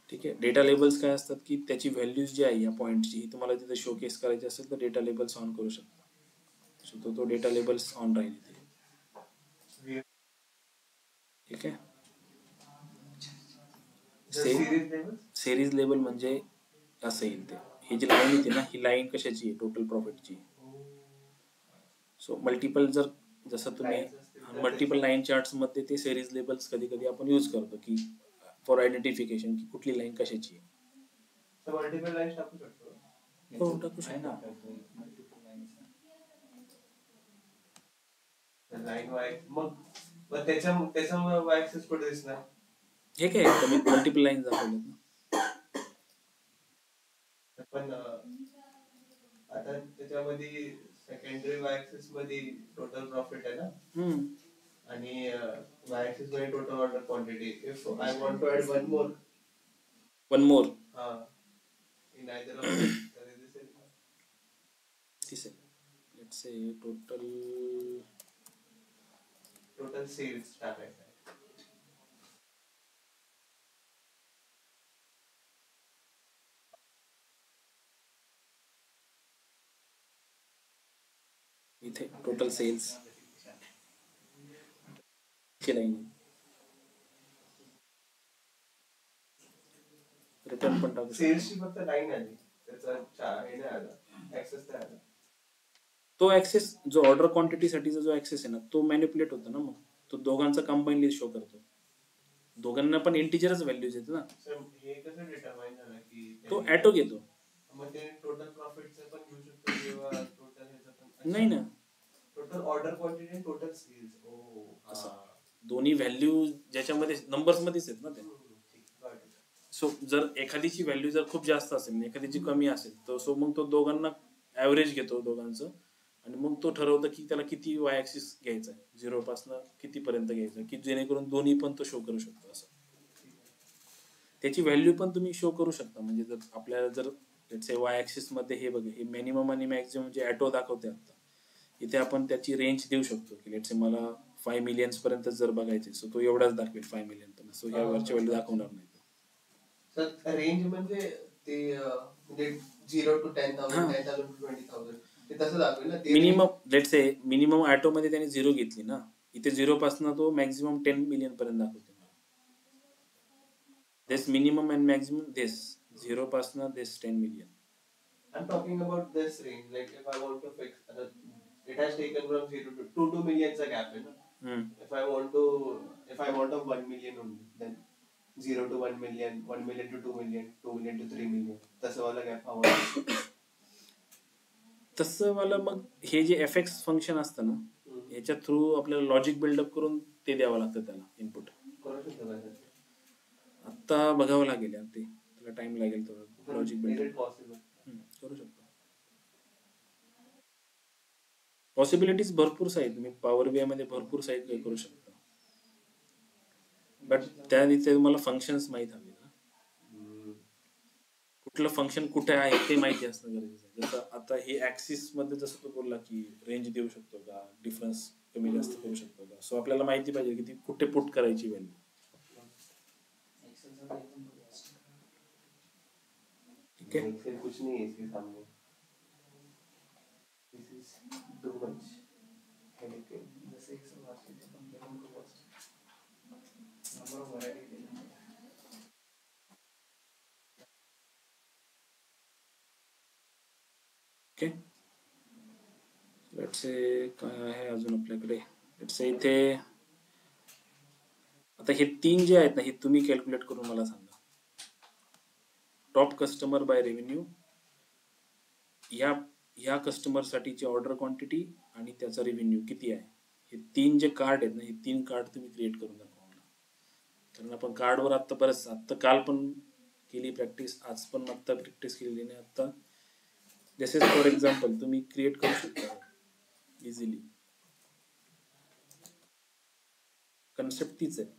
ठीक आहे. डेटा लेबल्स काय असतात की त्याची व्हॅल्यूज जी आहे या पॉइंटची तुम्हाला तिथे शोकेस करायची असेल तर डेटा लेबल्स ऑन करू शकता. सो तो डेटा लेबल्स ऑन राहील इथे. ठीक आहे. सिरीज लेबल म्हणजे असं येईल ते. ही जी लाईन येते ना, ही लाईन कशाची आहे, टोटल प्रॉफिटची. सो मल्टिपल जसं तुम्ही मल्टिपल लाईन चार्ट्स मध्ये ते सिरीज लेबल्स कधी कधी आपण यूज करतो की फॉर आयडेंटिफिकेशन की कुठली लाईन कशाची आहे. मल्टिपल लाईन टाकू शकतो. हो, टाकू शकता. लाईन वाय मग त्याच्यामुळे वाय ऍक्सिस कुठे दिसणार? हे काय तुम्ही मल्टिपल लाईन दाखवलेत ना. पण आता त्याच्यामध्ये सेकंडरी वाय ऍक्सिस मध्ये टोटल प्रॉफिट आहे ना, आणि वाय ऍक्सिस मध्ये total order quantity. If I want to add one more हा इन आयदर ऑफ तर दिसेल का? दिसेल. लेट्स से टोटल सेल्स टाकायचं आहे. इथे टोटल सेल्स ची लाईन आहे. रिटर्न पण टाकू शकतो. सेल्सची फक्त लाईन आली, त्याचा हे नाही आला, ऍक्सेस नाही आला. तो ऍक्सेस जो ऑर्डर क्वांटिटीसाठीचा जो ऍक्सेस आहे ना, तो मॅनिप्युलेट होतो ना, मग तो दोघांचा कंबाईनली शो करतो. दोघांना पण इंटिजरच व्हॅल्यूज आहेत ना. हे कसं डिटरमाइन झालं की तो ॲटो घेतो. मग ते टोटल प्रॉफिटचं पण घेऊ शकतो किंवा टोटल ह्याचं पण? नाही ना, टोटल ऑर्डर क्वांटिटी आणि टोटल सेल्स. दोन्ही व्हॅल्यू ज्याच्यामध्ये नंबर्स मध्येच आहेत ना ते. सो जर एखादीची व्हॅल्यू जर खूप जास्त असेल आणि एखादीची कमी असेल तर सो मग तो दोघांना ऍव्हरेज घेतो दोघांचं आणि मग तो ठरवतो की त्याला किती वाय ऍक्सिस घ्यायचा आहे 0 पासून कितीपर्यंत घ्यायचं की जेणेकरून दोन्ही पण तो शो करू शकतो. असं त्याची व्हॅल्यू पण तुम्ही शो करू शकता. म्हणजे जर आपल्याला जर वाय ऍक्सिस मध्ये हे बघा हे मिनिमम आणि मॅक्झिमम जे ॲटो दाखवते आता इथे आपण त्याची रेंज देऊ शकतो की लेट्स से मला 5 मिलियन्स पर्यंत जर बघायचे सो तो एवढाच दाखवेल 5 मिलियन पण सो ह्या वरची व्हॅल्यू दाखवणार नाही. तर रेंज म्हणजे ते म्हणजे 0 to 10,000 हा. 10,000 to 20,000 ते तसं दाखवेल ना ते minimum let's say minimum auto मध्ये त्याने 0 घेतली ना इथे 0 पासून तो मॅक्झिमम 10 मिलियन पर्यंत दाखवते. दिस मिनिमम अँड मॅक्झिमम दिस 0 पासून दिस 10 million. I'm talking about this range. Like if I want to fix, it has taken from 0 to 2 million a gap, you know. If I want of 1 million only, then 0 to 1 million, 1 million to 2 million, 2 million to 3 million. तसं वाला gap हवा आहे. तसं मला मग हे जे F x function असतं ना याच्या थ्रू आपल्याला लॉजिक बिल्डअप करून ते द्यावं लागतं त्याला इनपुट. करू शकतो का ते? आता बघावं लागेल यार ते त्याला टाइम लागेल थोडं logic Is build up it possible? करू शकतो. पॉसिबिलिटीज भरपूर आहेत. तुम्ही पॉवर बीआय मध्ये भरपूर साईट काही करू शकता बट त्या तुम्हाला फंक्शन्स माहीत हवे ना कुठलं फंक्शन कुठे आहे ते माहिती असणं गरजेचं आहे. जसं आता हे ऍक्सिस मध्ये जसं तो बोलला की रेंज देऊ शकतो का डिफरन्स कमी जास्त करू शकतो का सो आपल्याला माहिती पाहिजे की ती कुठे पुट करायची व्हॅल्यू. ठीक है Excel कुछ नहीं है इसके सामने. This is too much. Headache. जसे Excel वाचले पण दोन खूप असतात. नंबर ऑफ व्हरायटी दिली. ओके लेट्स से काय आहे अजून आपल्याकडे लेट्स से इथे आता हे 3 जे आहेत ना हे तुम्ही कॅल्क्युलेट करून मला सांगा. टॉप कस्टमर बाय रेव्हेन्यू ह्या कस्टमर साठीची ऑर्डर क्वांटिटी आणि त्याचा रेव्हेन्यू किती आहे हे 3 जे कार्ड आहेत ना हे 3 कार्ड तुम्ही क्रिएट करून दाखवा मला. कारण आपण कार्डवर आत्ता काल पण केली प्रॅक्टिस आज पण आत्ता प्रॅक्टिस केलेली नाही. आत्ता दिस इज फॉर एक्झाम्पल तुम्ही क्रिएट करू शकता इझिली. कन्सेप्ट तीच आहे.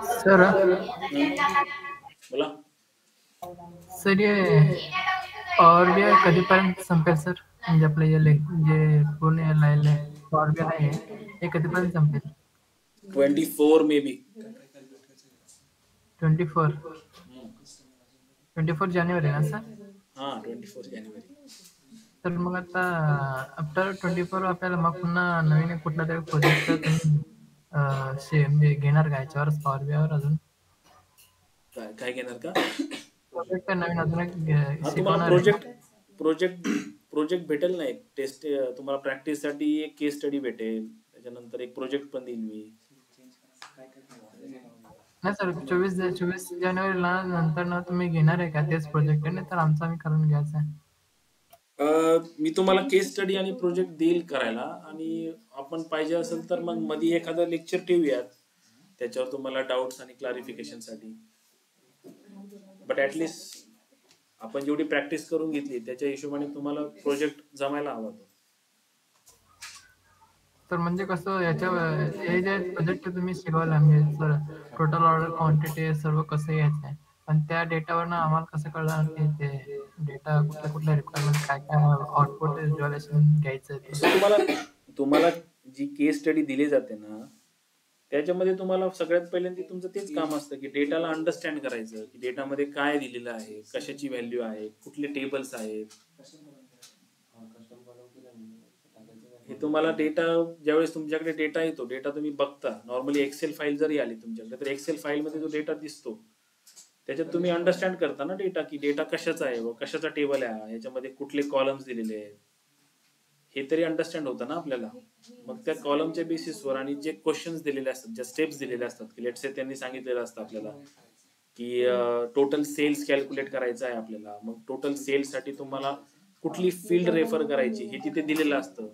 सर बोला सर ये पॉवर बी आय कधीपर्यंत संपेल सर म्हणजे आपलं जे पूर्ण लायले पॉवर बी आय आहे हे कधीपर्यंत संपेल 24 मे बी 24 जानेवारी ना सर. हा 24 जानेवारी. तर मग आता आफ्टर 24 आपल्याला मग पुन्हा नवीन कुठला तरी प्रोजेक्ट तुम्ही म्हणजे घेणार का याच्यावरच पॉवर बी आयवर अजून काय घेणार का प्रोजेक्ट नवीन अजून एक हा तुम्हाला शिकवणार आहे. प्रोजेक्ट भेटेल ना एक टेस्ट तुम्हाला प्रॅक्टिस साठी एक केस स्टडी भेटेल त्याच्यानंतर एक प्रोजेक्ट पण देईल मी. नाही सर 24 जानेवारीला नंतर ना तुम्ही घेणार आहे का तेच प्रोजेक्ट नाही तर आमचा आम्ही करून घ्यायचा आहे. मी तुम्हाला केस स्टडी आणि प्रोजेक्ट देईल करायला आणि आपण पाहिजे असेल तर मग मध्ये एखादं लेक्चर ठेवूयात त्याच्यावर तुम्हाला डाऊट्स आणि क्लॅरिफिकेशन साठी. बट ऍटलिस्ट आपण जेवढी प्रॅक्टिस करून घेतली त्याच्या हिशोबाने तुम्हाला प्रोजेक्ट जमायला हवा तो. तर म्हणजे कसं हे जे प्रोजेक्ट तुम्ही शिकवला म्हणजे सर टोटल ऑर्डर क्वांटिटी सर्व कसं यायचं आहे पण त्या डेटावरनं आम्हाला कसं कळणार की ते डेटा कुठल्या रिक्वायरमेंट काय काय आउटपुट व्हिज्युअलायझेशन घ्यायचं आहे. तुम्हाला जी केस स्टडी दिली जाते ना त्याच्यामध्ये तुम्हाला सगळ्यात पहिल्यांदा तुमचं तेच काम असतं की डेटाला अंडरस्टँड करायचं, की डेटामध्ये काय दिलेलं आहे, कशाची व्हॅल्यू आहे, कुठले टेबल्स आहेत. हे तुम्हाला डेटा, ज्यावेळेस तुमच्याकडे डेटा येतो, डेटा तुम्ही बघता, नॉर्मली एक्सेल फाईल जरी आली तुमच्याकडे, तर एक्सेल फाईल मध्ये जो डेटा दिसतो त्याच्यात तुम्ही अंडरस्टँड करता ना डेटा, की डेटा कशाचा आहे व कशाचा टेबल आहे, याच्यामध्ये कुठले कॉलम्स दिलेले आहेत, हे तरी अंडरस्टँड होतं ना आपल्याला. मग त्या कॉलमच्या बेसिसवर आणि जे क्वेश्चन्स दिलेले असतात, ज्या स्टेप्स दिलेले असतात, की लेट्स से त्यांनी सांगितलेलं असतं आपल्याला की टोटल सेल्स कॅल्क्युलेट करायचं आहे आपल्याला. मग टोटल सेल्स साठी तुम्हाला कुठली फील्ड रेफर करायची हे तिथे दिलेलं असतं,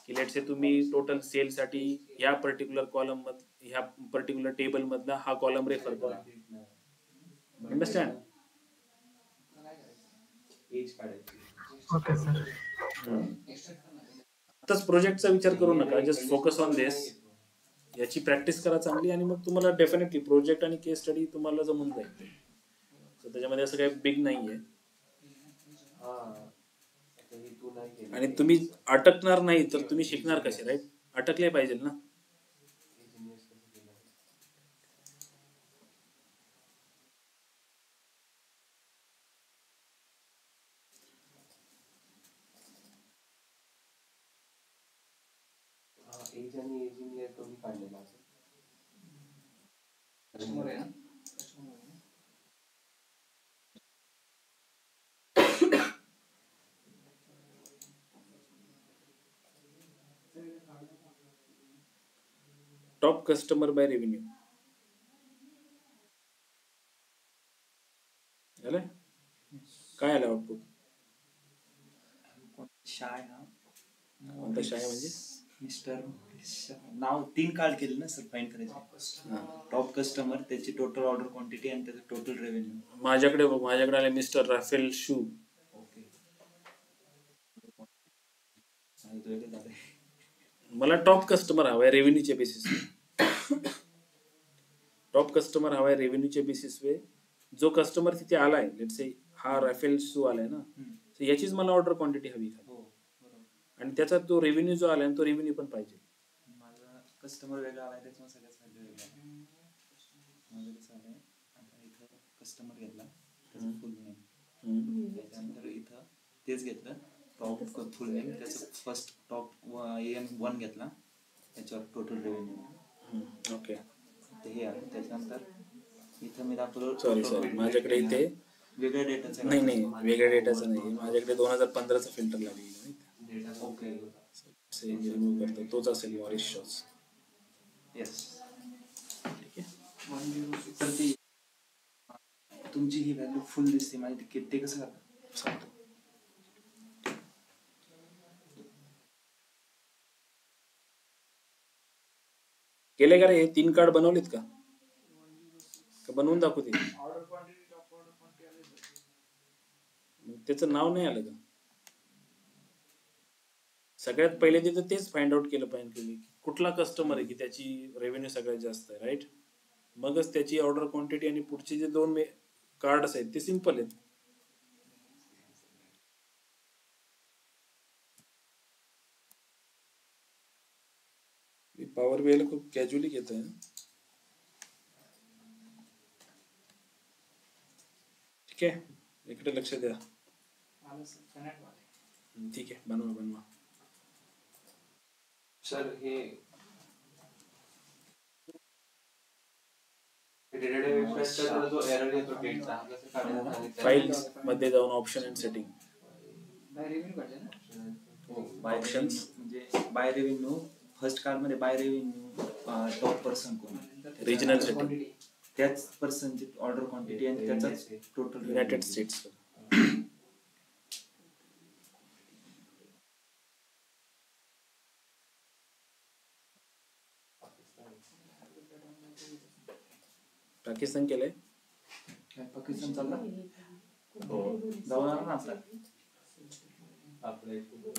की लेट्स से तुम्ही टोटल सेल साठी ह्या पर्टिक्युलर कॉलम मध्ये, ह्या पर्टिक्युलर टेबल मधला हा कॉलम रेफर करा. अंडरस्टँड? Okay sir. आताच प्रोजेक्टचा विचार करू नका, जस्ट फोकस ऑन दिस. याची प्रॅक्टिस करा चांगली आणि मग तुम्हाला डेफिनेटली प्रोजेक्ट आणि केस स्टडी तुम्हाला जमून जाईल. So त्याच्यामध्ये असं काही बिग नाहीये. आणि तुम्ही अटकणार नाही तर तुम्ही शिकणार कसे, राईट? अटकले पाहिजे ना. एज आणि इंजिनियर तुम्ही काढलेला असेल. कस्टमर आहे ना, कस्टमर आहे. टॉप कस्टमर बाय रेव्हेन्यू झालं. काय आलं आउटपुट? शाय ना, कोणता शाय म्हणजे? मिस्टर नाव 3 कार्ड केले ना सर, फाइंड करायचे. टॉप कस्टमर, त्याची टोटल ऑर्डर क्वांटिटी आणि त्याचं टोटल रेव्हेन्यू. माझ्याकडे आले मिस्टर राफेल शू. ओके. मला टॉप कस्टमर हवाय रेव्हेन्यूच्या बेसिस. टॉप कस्टमर हवाय रेव्हेन्यूच्या बेसिस वे. जो कस्टमर तिथे आलाय, लेट्स से हा राफेल शू आलाय ना, तर याचीच मला ऑर्डर क्वांटिटी हवी हो बरोबर. आणि त्याचा तो रेव्हेन्यू जो आलाय तो रेव्हेन्यू पण पाहिजे. माझा कस्टमर वेगळा आलाय, त्याच्यामुळे सगळ्याच व्हॅल्यू वेगळा आहे. माझं कसं आलंय, आता इथं कस्टमर घेतला त्याचं फुल नेम, त्याच्यानंतर इथं तेच घेतलं टॉप फुल नेम, त्याचं फर्स्ट टॉप AM1 घेतला, त्याच्यावर टोटल रेव्हेन्यू. ओके. ते हे आलं. त्याच्यानंतर इथं मी दाखवलं सॉरी माझ्याकडे इथे वेगळ्या डेटाचं. नाही वेगळ्या डेटाचं नाही, माझ्याकडे 2015चा फिल्टर लागलेला. ओके. रिमूव्ह करतो तोच असेल मॉरिस शॉस. येस. ठीक आहे. 106. तर ती तुमची ही व्हॅल्यू फुल दिसते माहिती, ते कसं करतात सांगतो. केले का रे? 3 कार्ड बनवलेत का बनवून दाखवते? Order quantity, top order quantity आले सर. त्याचं नाव नाही आलं का? सगळ्यात पहिले तिथं तेच फाइंड आउट केलं पाहिजे की कुठला कस्टमर आहे की त्याची रेव्हेन्यू सगळ्यात जास्त आहे, राईट? मगच त्याची ऑर्डर क्वांटिटी आणि पुढचे जे 2 कार्ड्स आहेत ते सिंपल आहेत. मी पॉवर बीआयला खूप कॅज्युअली घेतोय. ठीक आहे, इकडे लक्ष द्या. आलं सर, कनेक्ट वाले. ठीक आहे, बनवा. सर हे डेटाबेस वेबसाईटचा जो एरर येतो डेटचा, कसं काढायचा आणि त्या- फाइल्स मध्ये जाऊन option and setting. By revenue काढले ना. By Options. म्हणजे बाय रेव्हेन्यू फर्स्ट कार्ड मध्ये बाय रेव्हेन्यू टॉप पर्सन कोण, Regional setting. क्वांटिटी. त्याच पर्सनची ऑर्डर क्वांटिटी आणि त्याचाच टोटल युनायटेड स्टेट्स. पाकिस्तान केलंय. पाकिस्तान चालला हो. जाऊन आला ना आपला. आपल्या इथे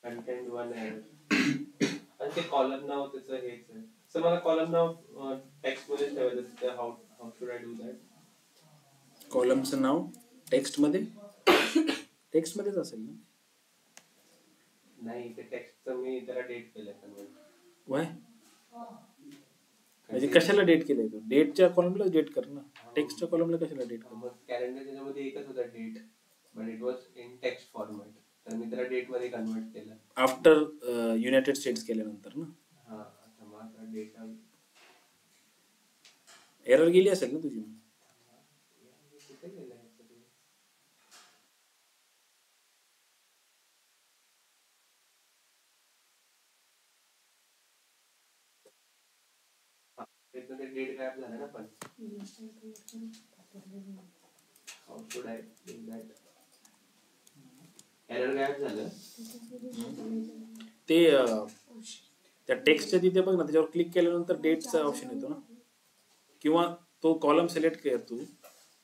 कंटेंट वन आहे आणि ते कॉलम नाव त्याचं हेच आहे. सर मला कॉलम नाव टेक्स्ट मध्ये ठेवायचं, how should I do that? कॉलमचं नाव टेक्स्ट मध्येच असेल ना. नाही ते टेक्स्टचं मी त्याला डेट केलं कन्वर्ट. वाय म्हणजे कशाला डेट केलंय तू? डेटच्या कॉलमला डेट कर ना, टेक्स्टच्या कॉलमला कशाला डेट कर? मग कॅलेंडर त्याच्यामध्ये एकच होता date, but it was in text format, तर मी त्याला डेट मध्ये कन्वर्ट केलं. आफ्टर युनायटेड स्टेट्स केल्यानंतर ना. हा आता मग आता डेटा एरर गेली असेल ना तुझी मग. कुठे गेलं ह्याचं ते? हा, त्याचं ते डेट गायब झालं ना. पण how should I do that? Error गायब झालं. ते त्या टेक्स्टच्या तिथे बघ ना, त्याच्यावर क्लिक केल्यानंतर डेटचा ऑप्शन येतो ना, किंवा तो कॉलम सिलेक्ट कर तू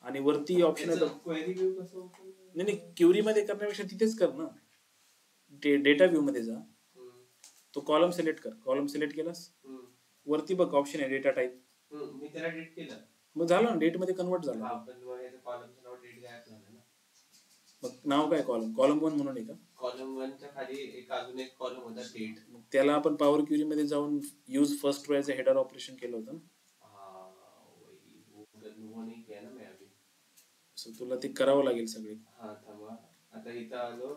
आणि वरती ऑप्शन येतो. क्वेरी व्ह्यू कसं होतं? नाही क्युरी मध्ये करण्यापेक्षा तिथेच कर ना, डेटा व्ह्यू मध्ये जा, तो कॉलम सिलेक्ट कर. कॉलम सिलेक्ट केलास वरती बघ ऑप्शन आहे डेटा टाईप. मी त्याला डेट केलं. मग झालं ना, डेट मध्ये कन्वर्ट झालं. पण मग याचं कॉलमचं नाव डेट गायब झालं ना. मग नाव काय? कॉलम 1 म्हणून आहे का? कॉलम 1 च्या खाली अजून एक कॉलम होता डेट. मग त्याला आपण पॉवर क्युरी मध्ये जाऊन use first row header operation केलं होतं ना. वो नहीं किया ना मैं अभी. सो तुला ते करावं लागेल सगळे. हा थांबा, आता इथं आलो.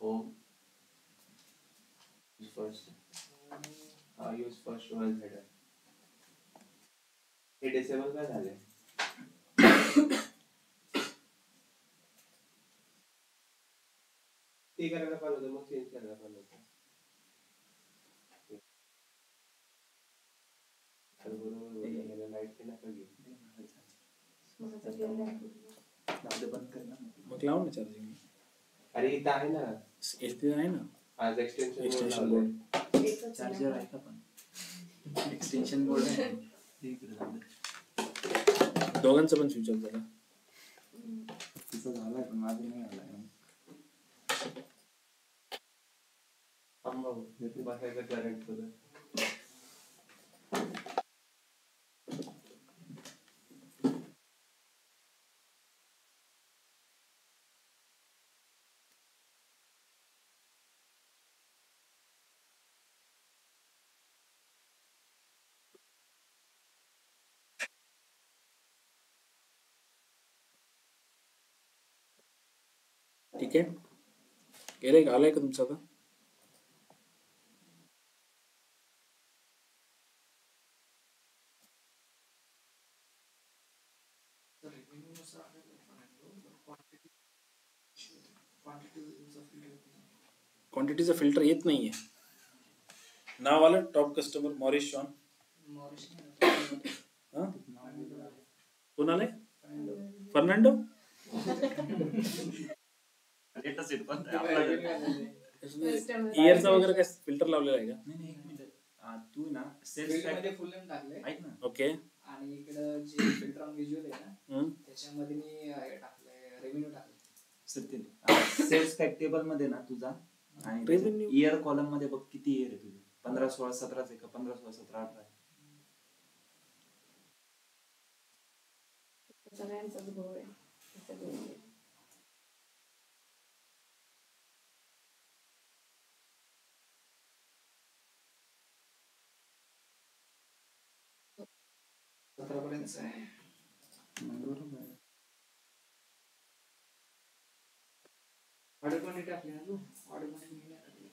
होम फर्स्ट, हा use first row as header. हे डिसेबल काय झाले? ते करायला पाहिजे होतं, मग चेंज करायला पाहिजे होतं. बरोबर बोलला, लाईट नका घेऊ. बंद कर ना. मग लाव ना चार्जिंग. अरे इथं आहे ना, इथे आहे ना आज एक्सटेन्शन बोर्ड. चार्जर आहे का? पण एक्सटेन्शन बोर्ड आहे ते इकडे झालं. दोघांचं पण स्विच ऑफ झालं. तिचं झालंय पण माझं नाही आलाय. बसायचं करंट सोबत. ठीक आहे, गेले का? आलाय का तुमचं आता? क्वांटिटीचा फिल्टर येत नाहीये. नाव आलं टॉप कस्टमर मॉरिस शॉन. कोण आलंय? फर्नांडो. इयरचा वगैरे काय फिल्टर लावलेला आहे का? नाही एक मिनिट, तू ना सेल्स मध्ये फुल नेम टाकले ऐक ना. ओके. आणि इकडं जे फिल्टर ऑन व्हिज्युअल आहे ना, त्याच्यामध्ये मी हे टाकलंय, रेव्हेन्यू टाकले. सेल्स फॅक्ट टेबल मध्ये ना तुझा आणि Revenue. इयर कॉलम मध्ये बघ किती इयर आहे तुझे. 15, 16, 17 आहे का? 15, 16, 17, 18 आहे. सगळ्यांचाच गोळ आहे. पर्यंत आहे. बरोबर आहे. ऑर्डर क्वांटिटी टाकली ना तू? ऑर्डर क्वांटिटी मी नाही टाकली.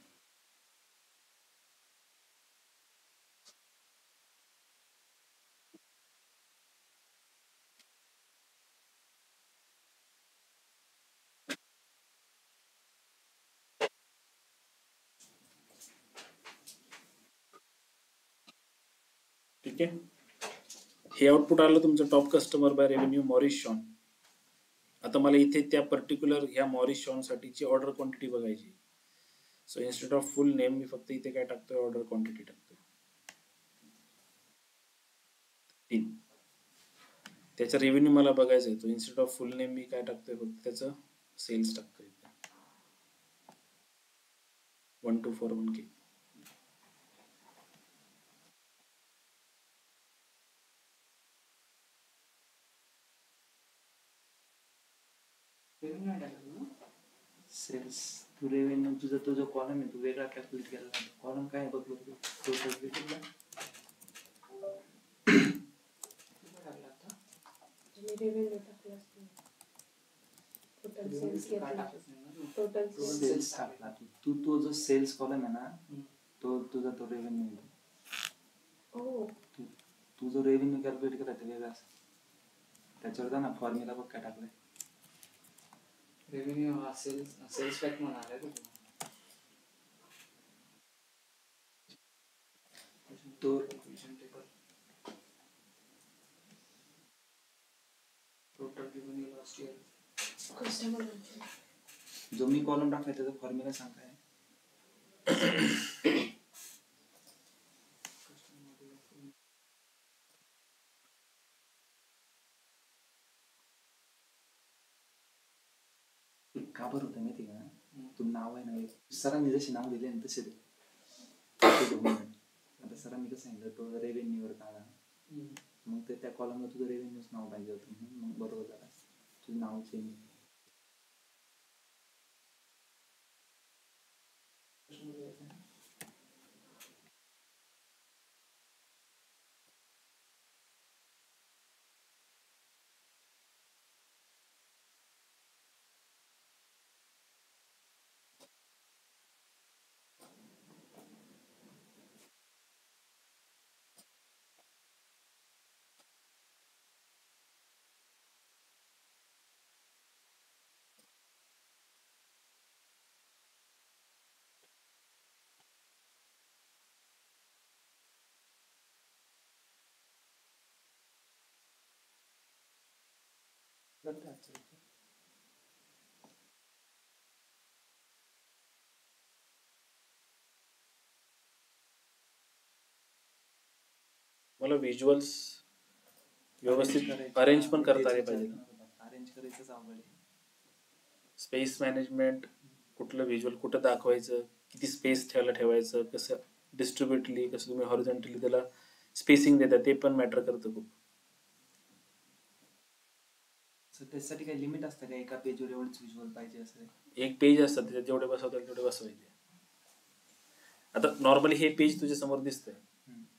ठीक आहे, हे आउटपुट आलं तुमचं top customer by revenue Morris Shaun. आता मला इथे त्या पर्टिक्युलर ह्या मॉरिस शॉन साठीची ऑर्डर क्वांटिटी बघायची. So instead of full name मी फक्त इथे काय टाकतोय, ऑर्डर क्वांटिटी टाकतोय 3. त्याचा रेव्हेन्यू मला बघायचा आहे, तो इन्स्टेड ऑफ फुल नेम मी काय टाकतोय, फक्त त्याचं सेल्स टाकतोय 1241K. रेव्हेन्यू नाही टाकलं ना? सेल्स तू रेव्हेन्यू तुझा तो जो कॉलम आहे तो वेगळा कॅल्क्युलेट केला नाही. कॉलम काय आहे बघ बघ टोटल कुठे टाकला आता? तुम्ही रेव्हेन्यू टाकला असतो. टोटल सेल्स काय घेतला. टाकलंच नाही ना. Total cells. सेल्स टाकला तू तो जो सेल्स कॉलम आहे ना तो तुझा तो रेव्हेन्यू आहे. ओ तू जो रेव्हेन्यू कॅल्क्युलेट केला ते वेगळा असं. त्याच्यावर जा ना फॉर्म्युला बघ काय टाकलाय. रेव्हेन्यू हा सेल्स पॅक म्हणून आलाय का तुम्हाला? तो total revenue last year. Customer जो मी कॉलम टाकलाय त्याचा फॉर्म्युला सांग काय. का बरं होतं माहिती का तू नाव आहे ना सरांनी जसे नाव दिले ना तसे दे. आता सरांनी कसं सांगितलं तो रेव्हेन्यूवर काढा मग ते त्या कॉलमला तुझं रेव्हेन्यूच नाव पाहिजे होतं म्हणून मग बरोबर झालं तुझं नाव चेंज. मला व्हिज्युअल्स व्यवस्थित अरेंज पण करता आले पाहिजे. अरेंज करायचंच अवघड आहे. स्पेस मॅनेजमेंट कुठलं व्हिज्युअल कुठं दाखवायचं, किती स्पेस ठेवायचं, कसं डिस्ट्रीब्युटली, कसं तुम्ही हॉरिझॉन्टली त्याला स्पेसिंग देता ते पण मॅटर करतं खूप. त्यासाठी काही लिमिट असतं का एका पेजवर एवढंच व्हिज्युअल पाहिजे असं. एक पेज असतं त्याच्यात जेवढे बसवतात तेवढे बसवायचे. आता नॉर्मली हे पेज तुझ्या समोर दिसतंय.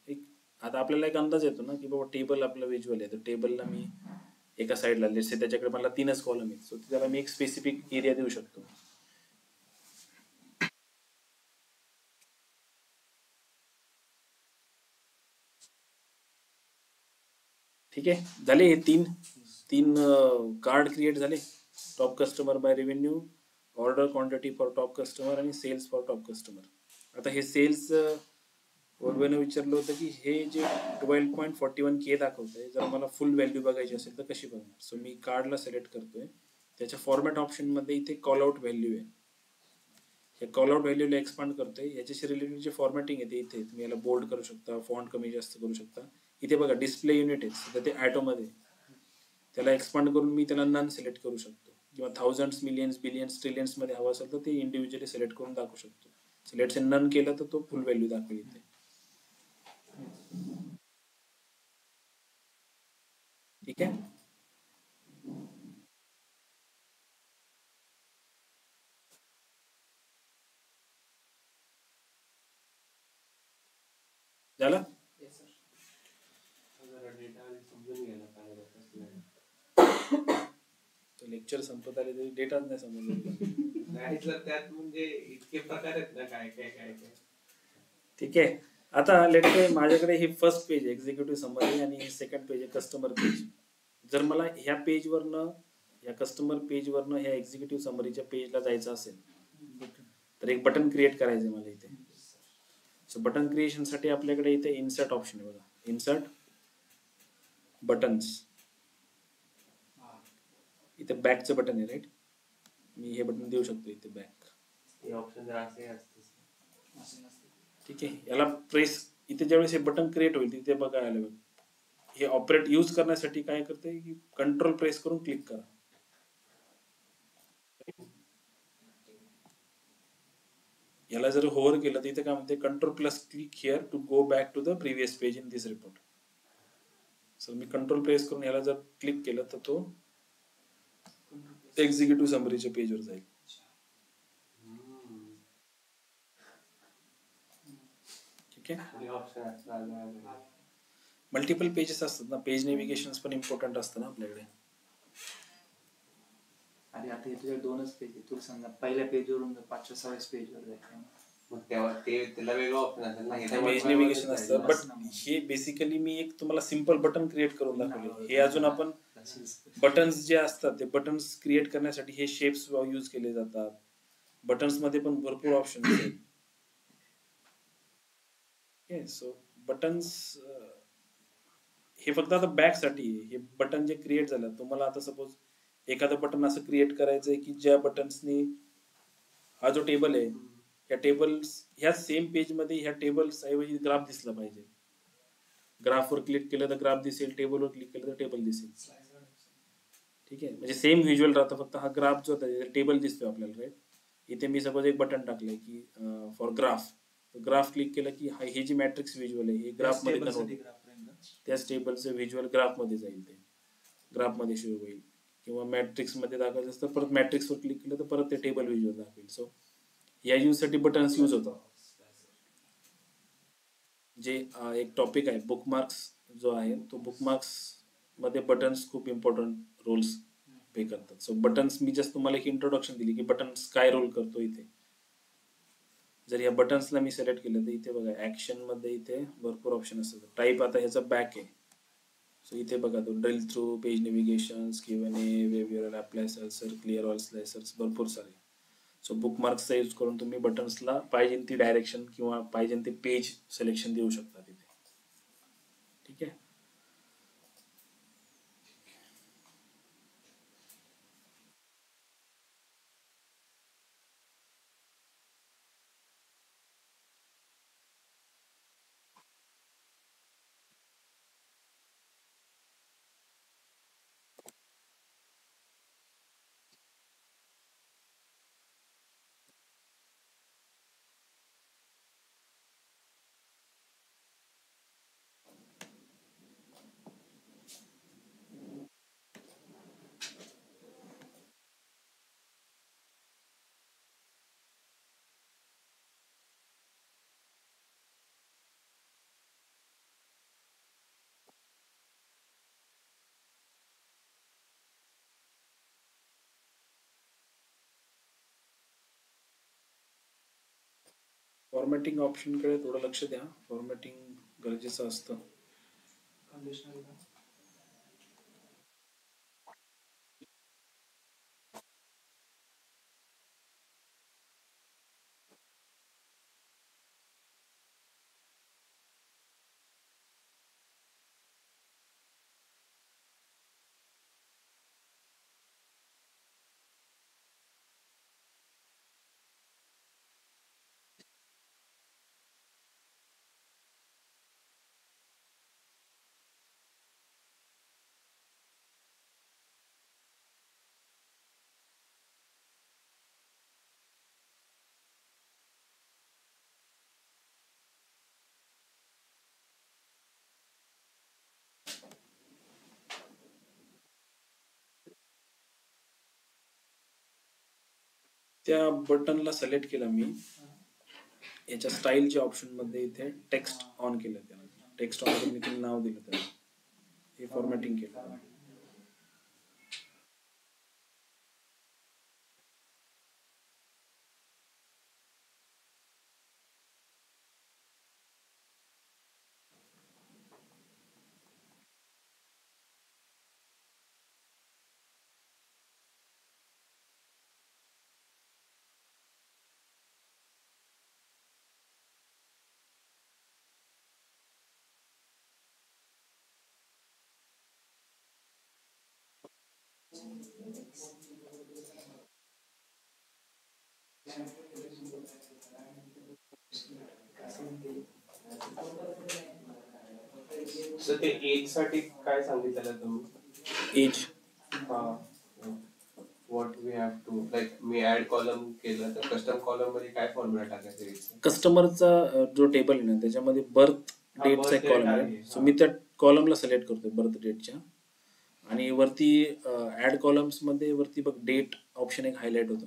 एक आता आपल्याला एक अंदाज येतो ना की बाबा टेबल आपला व्हिज्युअल आहे तर टेबलला मी एका साईडला लेट्स त्याच्याकडे मला 3च कॉलम आहेत सो त्याला मी एक स्पेसिफिक एरिया देऊ शकतो. ठीक आहे, झाले हे तीन कार्ड क्रिएट झाले. Top customer by revenue, order quantity for top customer आणि सेल्स फॉर टॉप कस्टमर. आता हे सेल्स वडवेनं विचारलं होतं की हे जे 12.41K दाखवत आहे जर मला फुल व्हॅल्यू बघायची असेल तर कशी बघणार. सो मी कार्डला सिलेक्ट करतोय. त्याच्या फॉर्मॅट ऑप्शनमध्ये इथे कॉल आउट व्हॅल्यू आहे. हे कॉल आउट व्हॅल्यूला एक्सपांड करतोय. याच्याशी रिलेटेड जे फॉर्मॅटिंग आहे ते इथे तुम्ही याला बोल्ड करू शकता, फॉन्ट कमी जास्त करू शकता. इथे बघा डिस्प्ले युनिट आहे तर ते ॲटोमध्ये त्याला एक्सपांड करून मी त्याला नन सिलेक्ट करू शकतो किंवा थाउजंड्स, मिलियन्स, बिलियन्स, ट्रिलियन्स मध्ये हवं असेल तर ते इंडिव्हिज्युअली सिलेक्ट करून दाखवू शकतो. सिलेक्ट नन केलं तर तो फुल व्हॅल्यू दाखवेल इथे. ठीक आहे, झालं. लेक्चर संपत आले तरी डेटाच नाही समजलं. त्यात म्हणजे इतके प्रकार आहेत ना काय काय काय काय. ठीक आहे, आता लेट से माझ्याकडे हे फर्स्ट पेज एक्झिक्युटिव्ह समरी आणि सेकंड पेज आहे कस्टमर पेज. जर मला ह्या पेजवरनं या कस्टमर पेजवरनं ह्या एक्झिक्युटिव्ह समरीच्या पेजला जायचं असेल तर एक बटन क्रिएट करायचं आहे मला इथे. सो बटन क्रिएशनसाठी आपल्याकडे इथे इन्सर्ट ऑप्शन आहे बघा, इन्सर्ट बटन्स. इथे बॅकचं बटन आहे राईट. मी हे बटन देऊ शकतो इथे बॅक. ठीक आहे, याला प्रेस इथे ज्यावेळेस हे बटन क्रिएट होईल तिथे बघायला बघ हे ऑपरेट यूज करण्यासाठी काय करते की कंट्रोल प्रेस करून क्लिक करा. याला जर होवर केलं तर इथे काय म्हणते control plus click here to go back to the previous page in this report. So मी कंट्रोल प्रेस करून याला जर क्लिक केलं तर तो एक्झिक्युटिव्ह समरीच्या पेजवर जाईल. ठीक आहे. ऑप्शन मल्टिपल पेजेस असतात ना, पेज नेव्हिगेशन पण इम्पॉर्टंट असतं ना आपल्याकडे. आणि आता हे तुझ्या 2च पेज आहे, तुला सांगा पहिल्या पेजवरून 5-6 पेजवर जायचं. मग तेव्हा त्याला वेगळं ऑप्शन असेल ना. पेज नेव्हिगेशन असतं, बट हे बेसिकली मी एक तुम्हाला सिम्पल बटन क्रिएट करून दाखवले. हे अजून आपण बटन्स जे असतात ते बटन्स क्रिएट करण्यासाठी हे शेप्स यूज केले जातात. बटन्स मध्ये पण भरपूर ऑप्शन आहेत. सो बटन्स हे फक्त आता बॅक साठी हे बटन जे क्रिएट झालं. तुम्हाला आता सपोज एखादं बटन असं क्रिएट करायचं आहे की ज्या बटन्सनी हा जो टेबल आहे या टेबल्स ह्या सेम पेज मध्ये ह्या टेबल्स ऐवजी ग्राफ दिसला पाहिजे. ग्राफवर क्लिक केलं तर ग्राफ दिसेल, टेबलवर क्लिक केलं तर टेबल दिसेल. ठीक आहे, म्हणजे सेम व्हिज्युअल राहतं, फक्त हा ग्राफ जो होता टेबल दिसतोय आपल्याला. राईट, इथे मी सपोज एक बटन टाकलंय की फॉर ग्राफ. ग्राफ क्लिक केलं की हे जी मॅट्रिक्स व्हिज्युअल आहे हे ग्राफ मध्ये कन्वर्ट, त्याच टेबलचं व्हिज्युअल ग्राफ मध्ये जाईल, ते ग्राफ मध्ये शो होईल. किंवा मॅट्रिक्स मध्ये दाखवायचं असतं परत मॅट्रिक्सवर क्लिक केलं तर परत ते टेबल व्हिज्युअल दाखवेल. सो या यूज साठी बटन्स यूज होतात. जे एक टॉपिक आहे बुकमार्क्स जो आहे, तो बुकमार्क्स मध्ये बटन्स खूप इम्पॉर्टंट रोल्स पे करतात. सो बटन्स मी जस्ट तुम्हाला एक इंट्रोडक्शन दिली की बटन्स काय रोल करतो. इथे जर या बटन्सला मी सिलेक्ट केलं तर इथे बघा ऍक्शन मध्ये इथे भरपूर ऑप्शन असतात. टाईप आता ह्याचा बॅक आहे. सो इथे बघा तो drill through, page navigation, Q&A, web URL, apply slicers, clear all slicers, भरपूर सारे. सो बुकमार्क्सचा यूज करून तुम्ही बटन्सला पाहिजे ती डायरेक्शन किंवा पाहिजे ते पेज सिलेक्शन देऊ शकता तिथे. ठीक आहे. फॉर्मॅटिंग ऑप्शन कडे थोडं लक्ष द्या. फॉर्मॅटिंग गरजेचं असतं. त्या बटनला सिलेक्ट केलं मी. याच्या स्टाईलच्या ऑप्शन मध्ये इथे टेक्स्ट ऑन केलं. त्याला टेक्स्ट ऑन करून मी नाव दिलं त्याला. हे फॉर्मॅटिंग केलं. तर ते एज साठी काय सांगितलेलं तुम्ही? As what we have to like मी ऍड कॉलम केलं तर कस्टम कॉलम मध्ये काय फॉर्म्युला टाकायचं? कस्टमरचा जो टेबल आहे ना त्याच्यामध्ये बर्थ डेटचा एक कॉलम आहे. सो मी त्या कॉलमला सिलेक्ट करतोय बर्थ डेटच्या. आणि वरती ऍड कॉलम्स मध्ये वरती बघ डेट ऑप्शन एक हायलाइट होतो.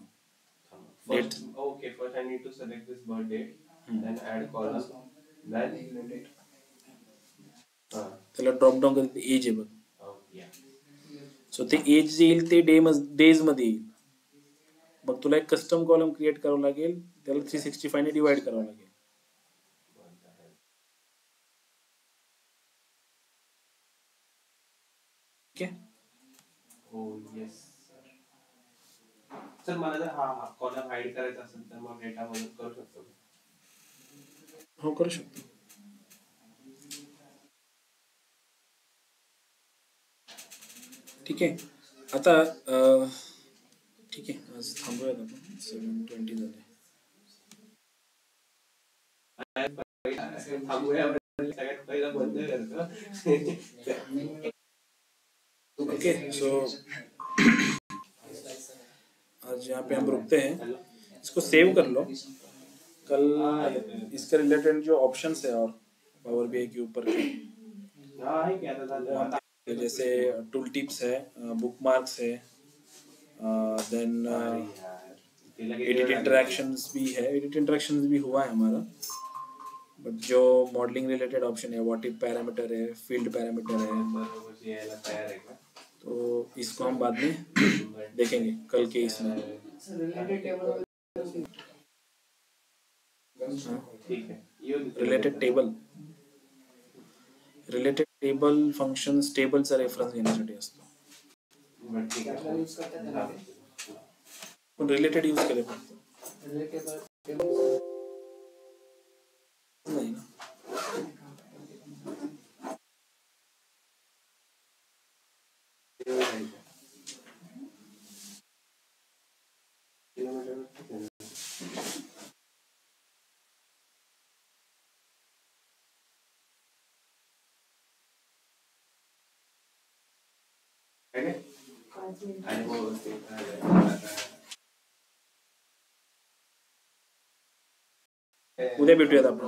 Date. Okay, first I need to select this birth date, then add column, त्याला ड्रॉप डाऊन करून एज आहे बघ. Yeah. सो ते एज जे येईल ते डेज मध्ये येईल. मग तुला एक कस्टम कॉलम क्रिएट करावं लागेल, त्याला 365 ने डिवाइड करावं लागेल. ठीक आहे. हो येस सर. मला जर हा कॉलम हाईड करायचा असेल तर मग डेटा मधून करू शकतो का? हो करू शकतो. ठीक आहे. आता ठीक आहे, आज थांबूयात आपण. 7:20 झाले. थांबूया म्हणजे सगळ्यात पहिला बंद करतो. ओके सो आज यहाँ पे हम रुकते हैं. इसको सेव कर लो. कल इसके रिलेटेड जो ऑप्शंस है और पावर बीआई के ऊपर के, जैसे टूल टिप्स है, बुक मार्क्स है, देन एडिट इंटरेक्शंस भी है. एडिट इंटरेक्शंस भी हुआ है हमारा, बट जो मॉडलिंग रिलेटेड ऑप्शन है, व्हाट इफ पैरामीटर है, फील्ड पैरामीटर है, तो इसको हम बाद में देखेंगे कल के इसमें. रिलेटेड टेबल फंक्शन्स टेबलचा रेफरन्स घेण्यासाठी असतो. पण रिलेटेड यूज केले फक्त नाही ना. उद्या भेटूयात आपण.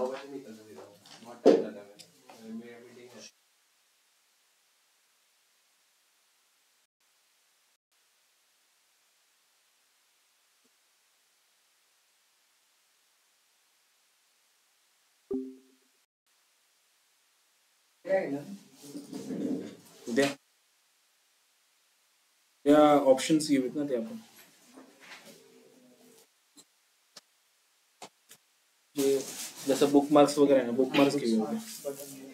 उद्या त्या ऑप्शन्स घेऊयात ना ते आपण, जे जसं बुक मार्क्स वगैरे आहे ना, बुक मार्क्स घेऊया.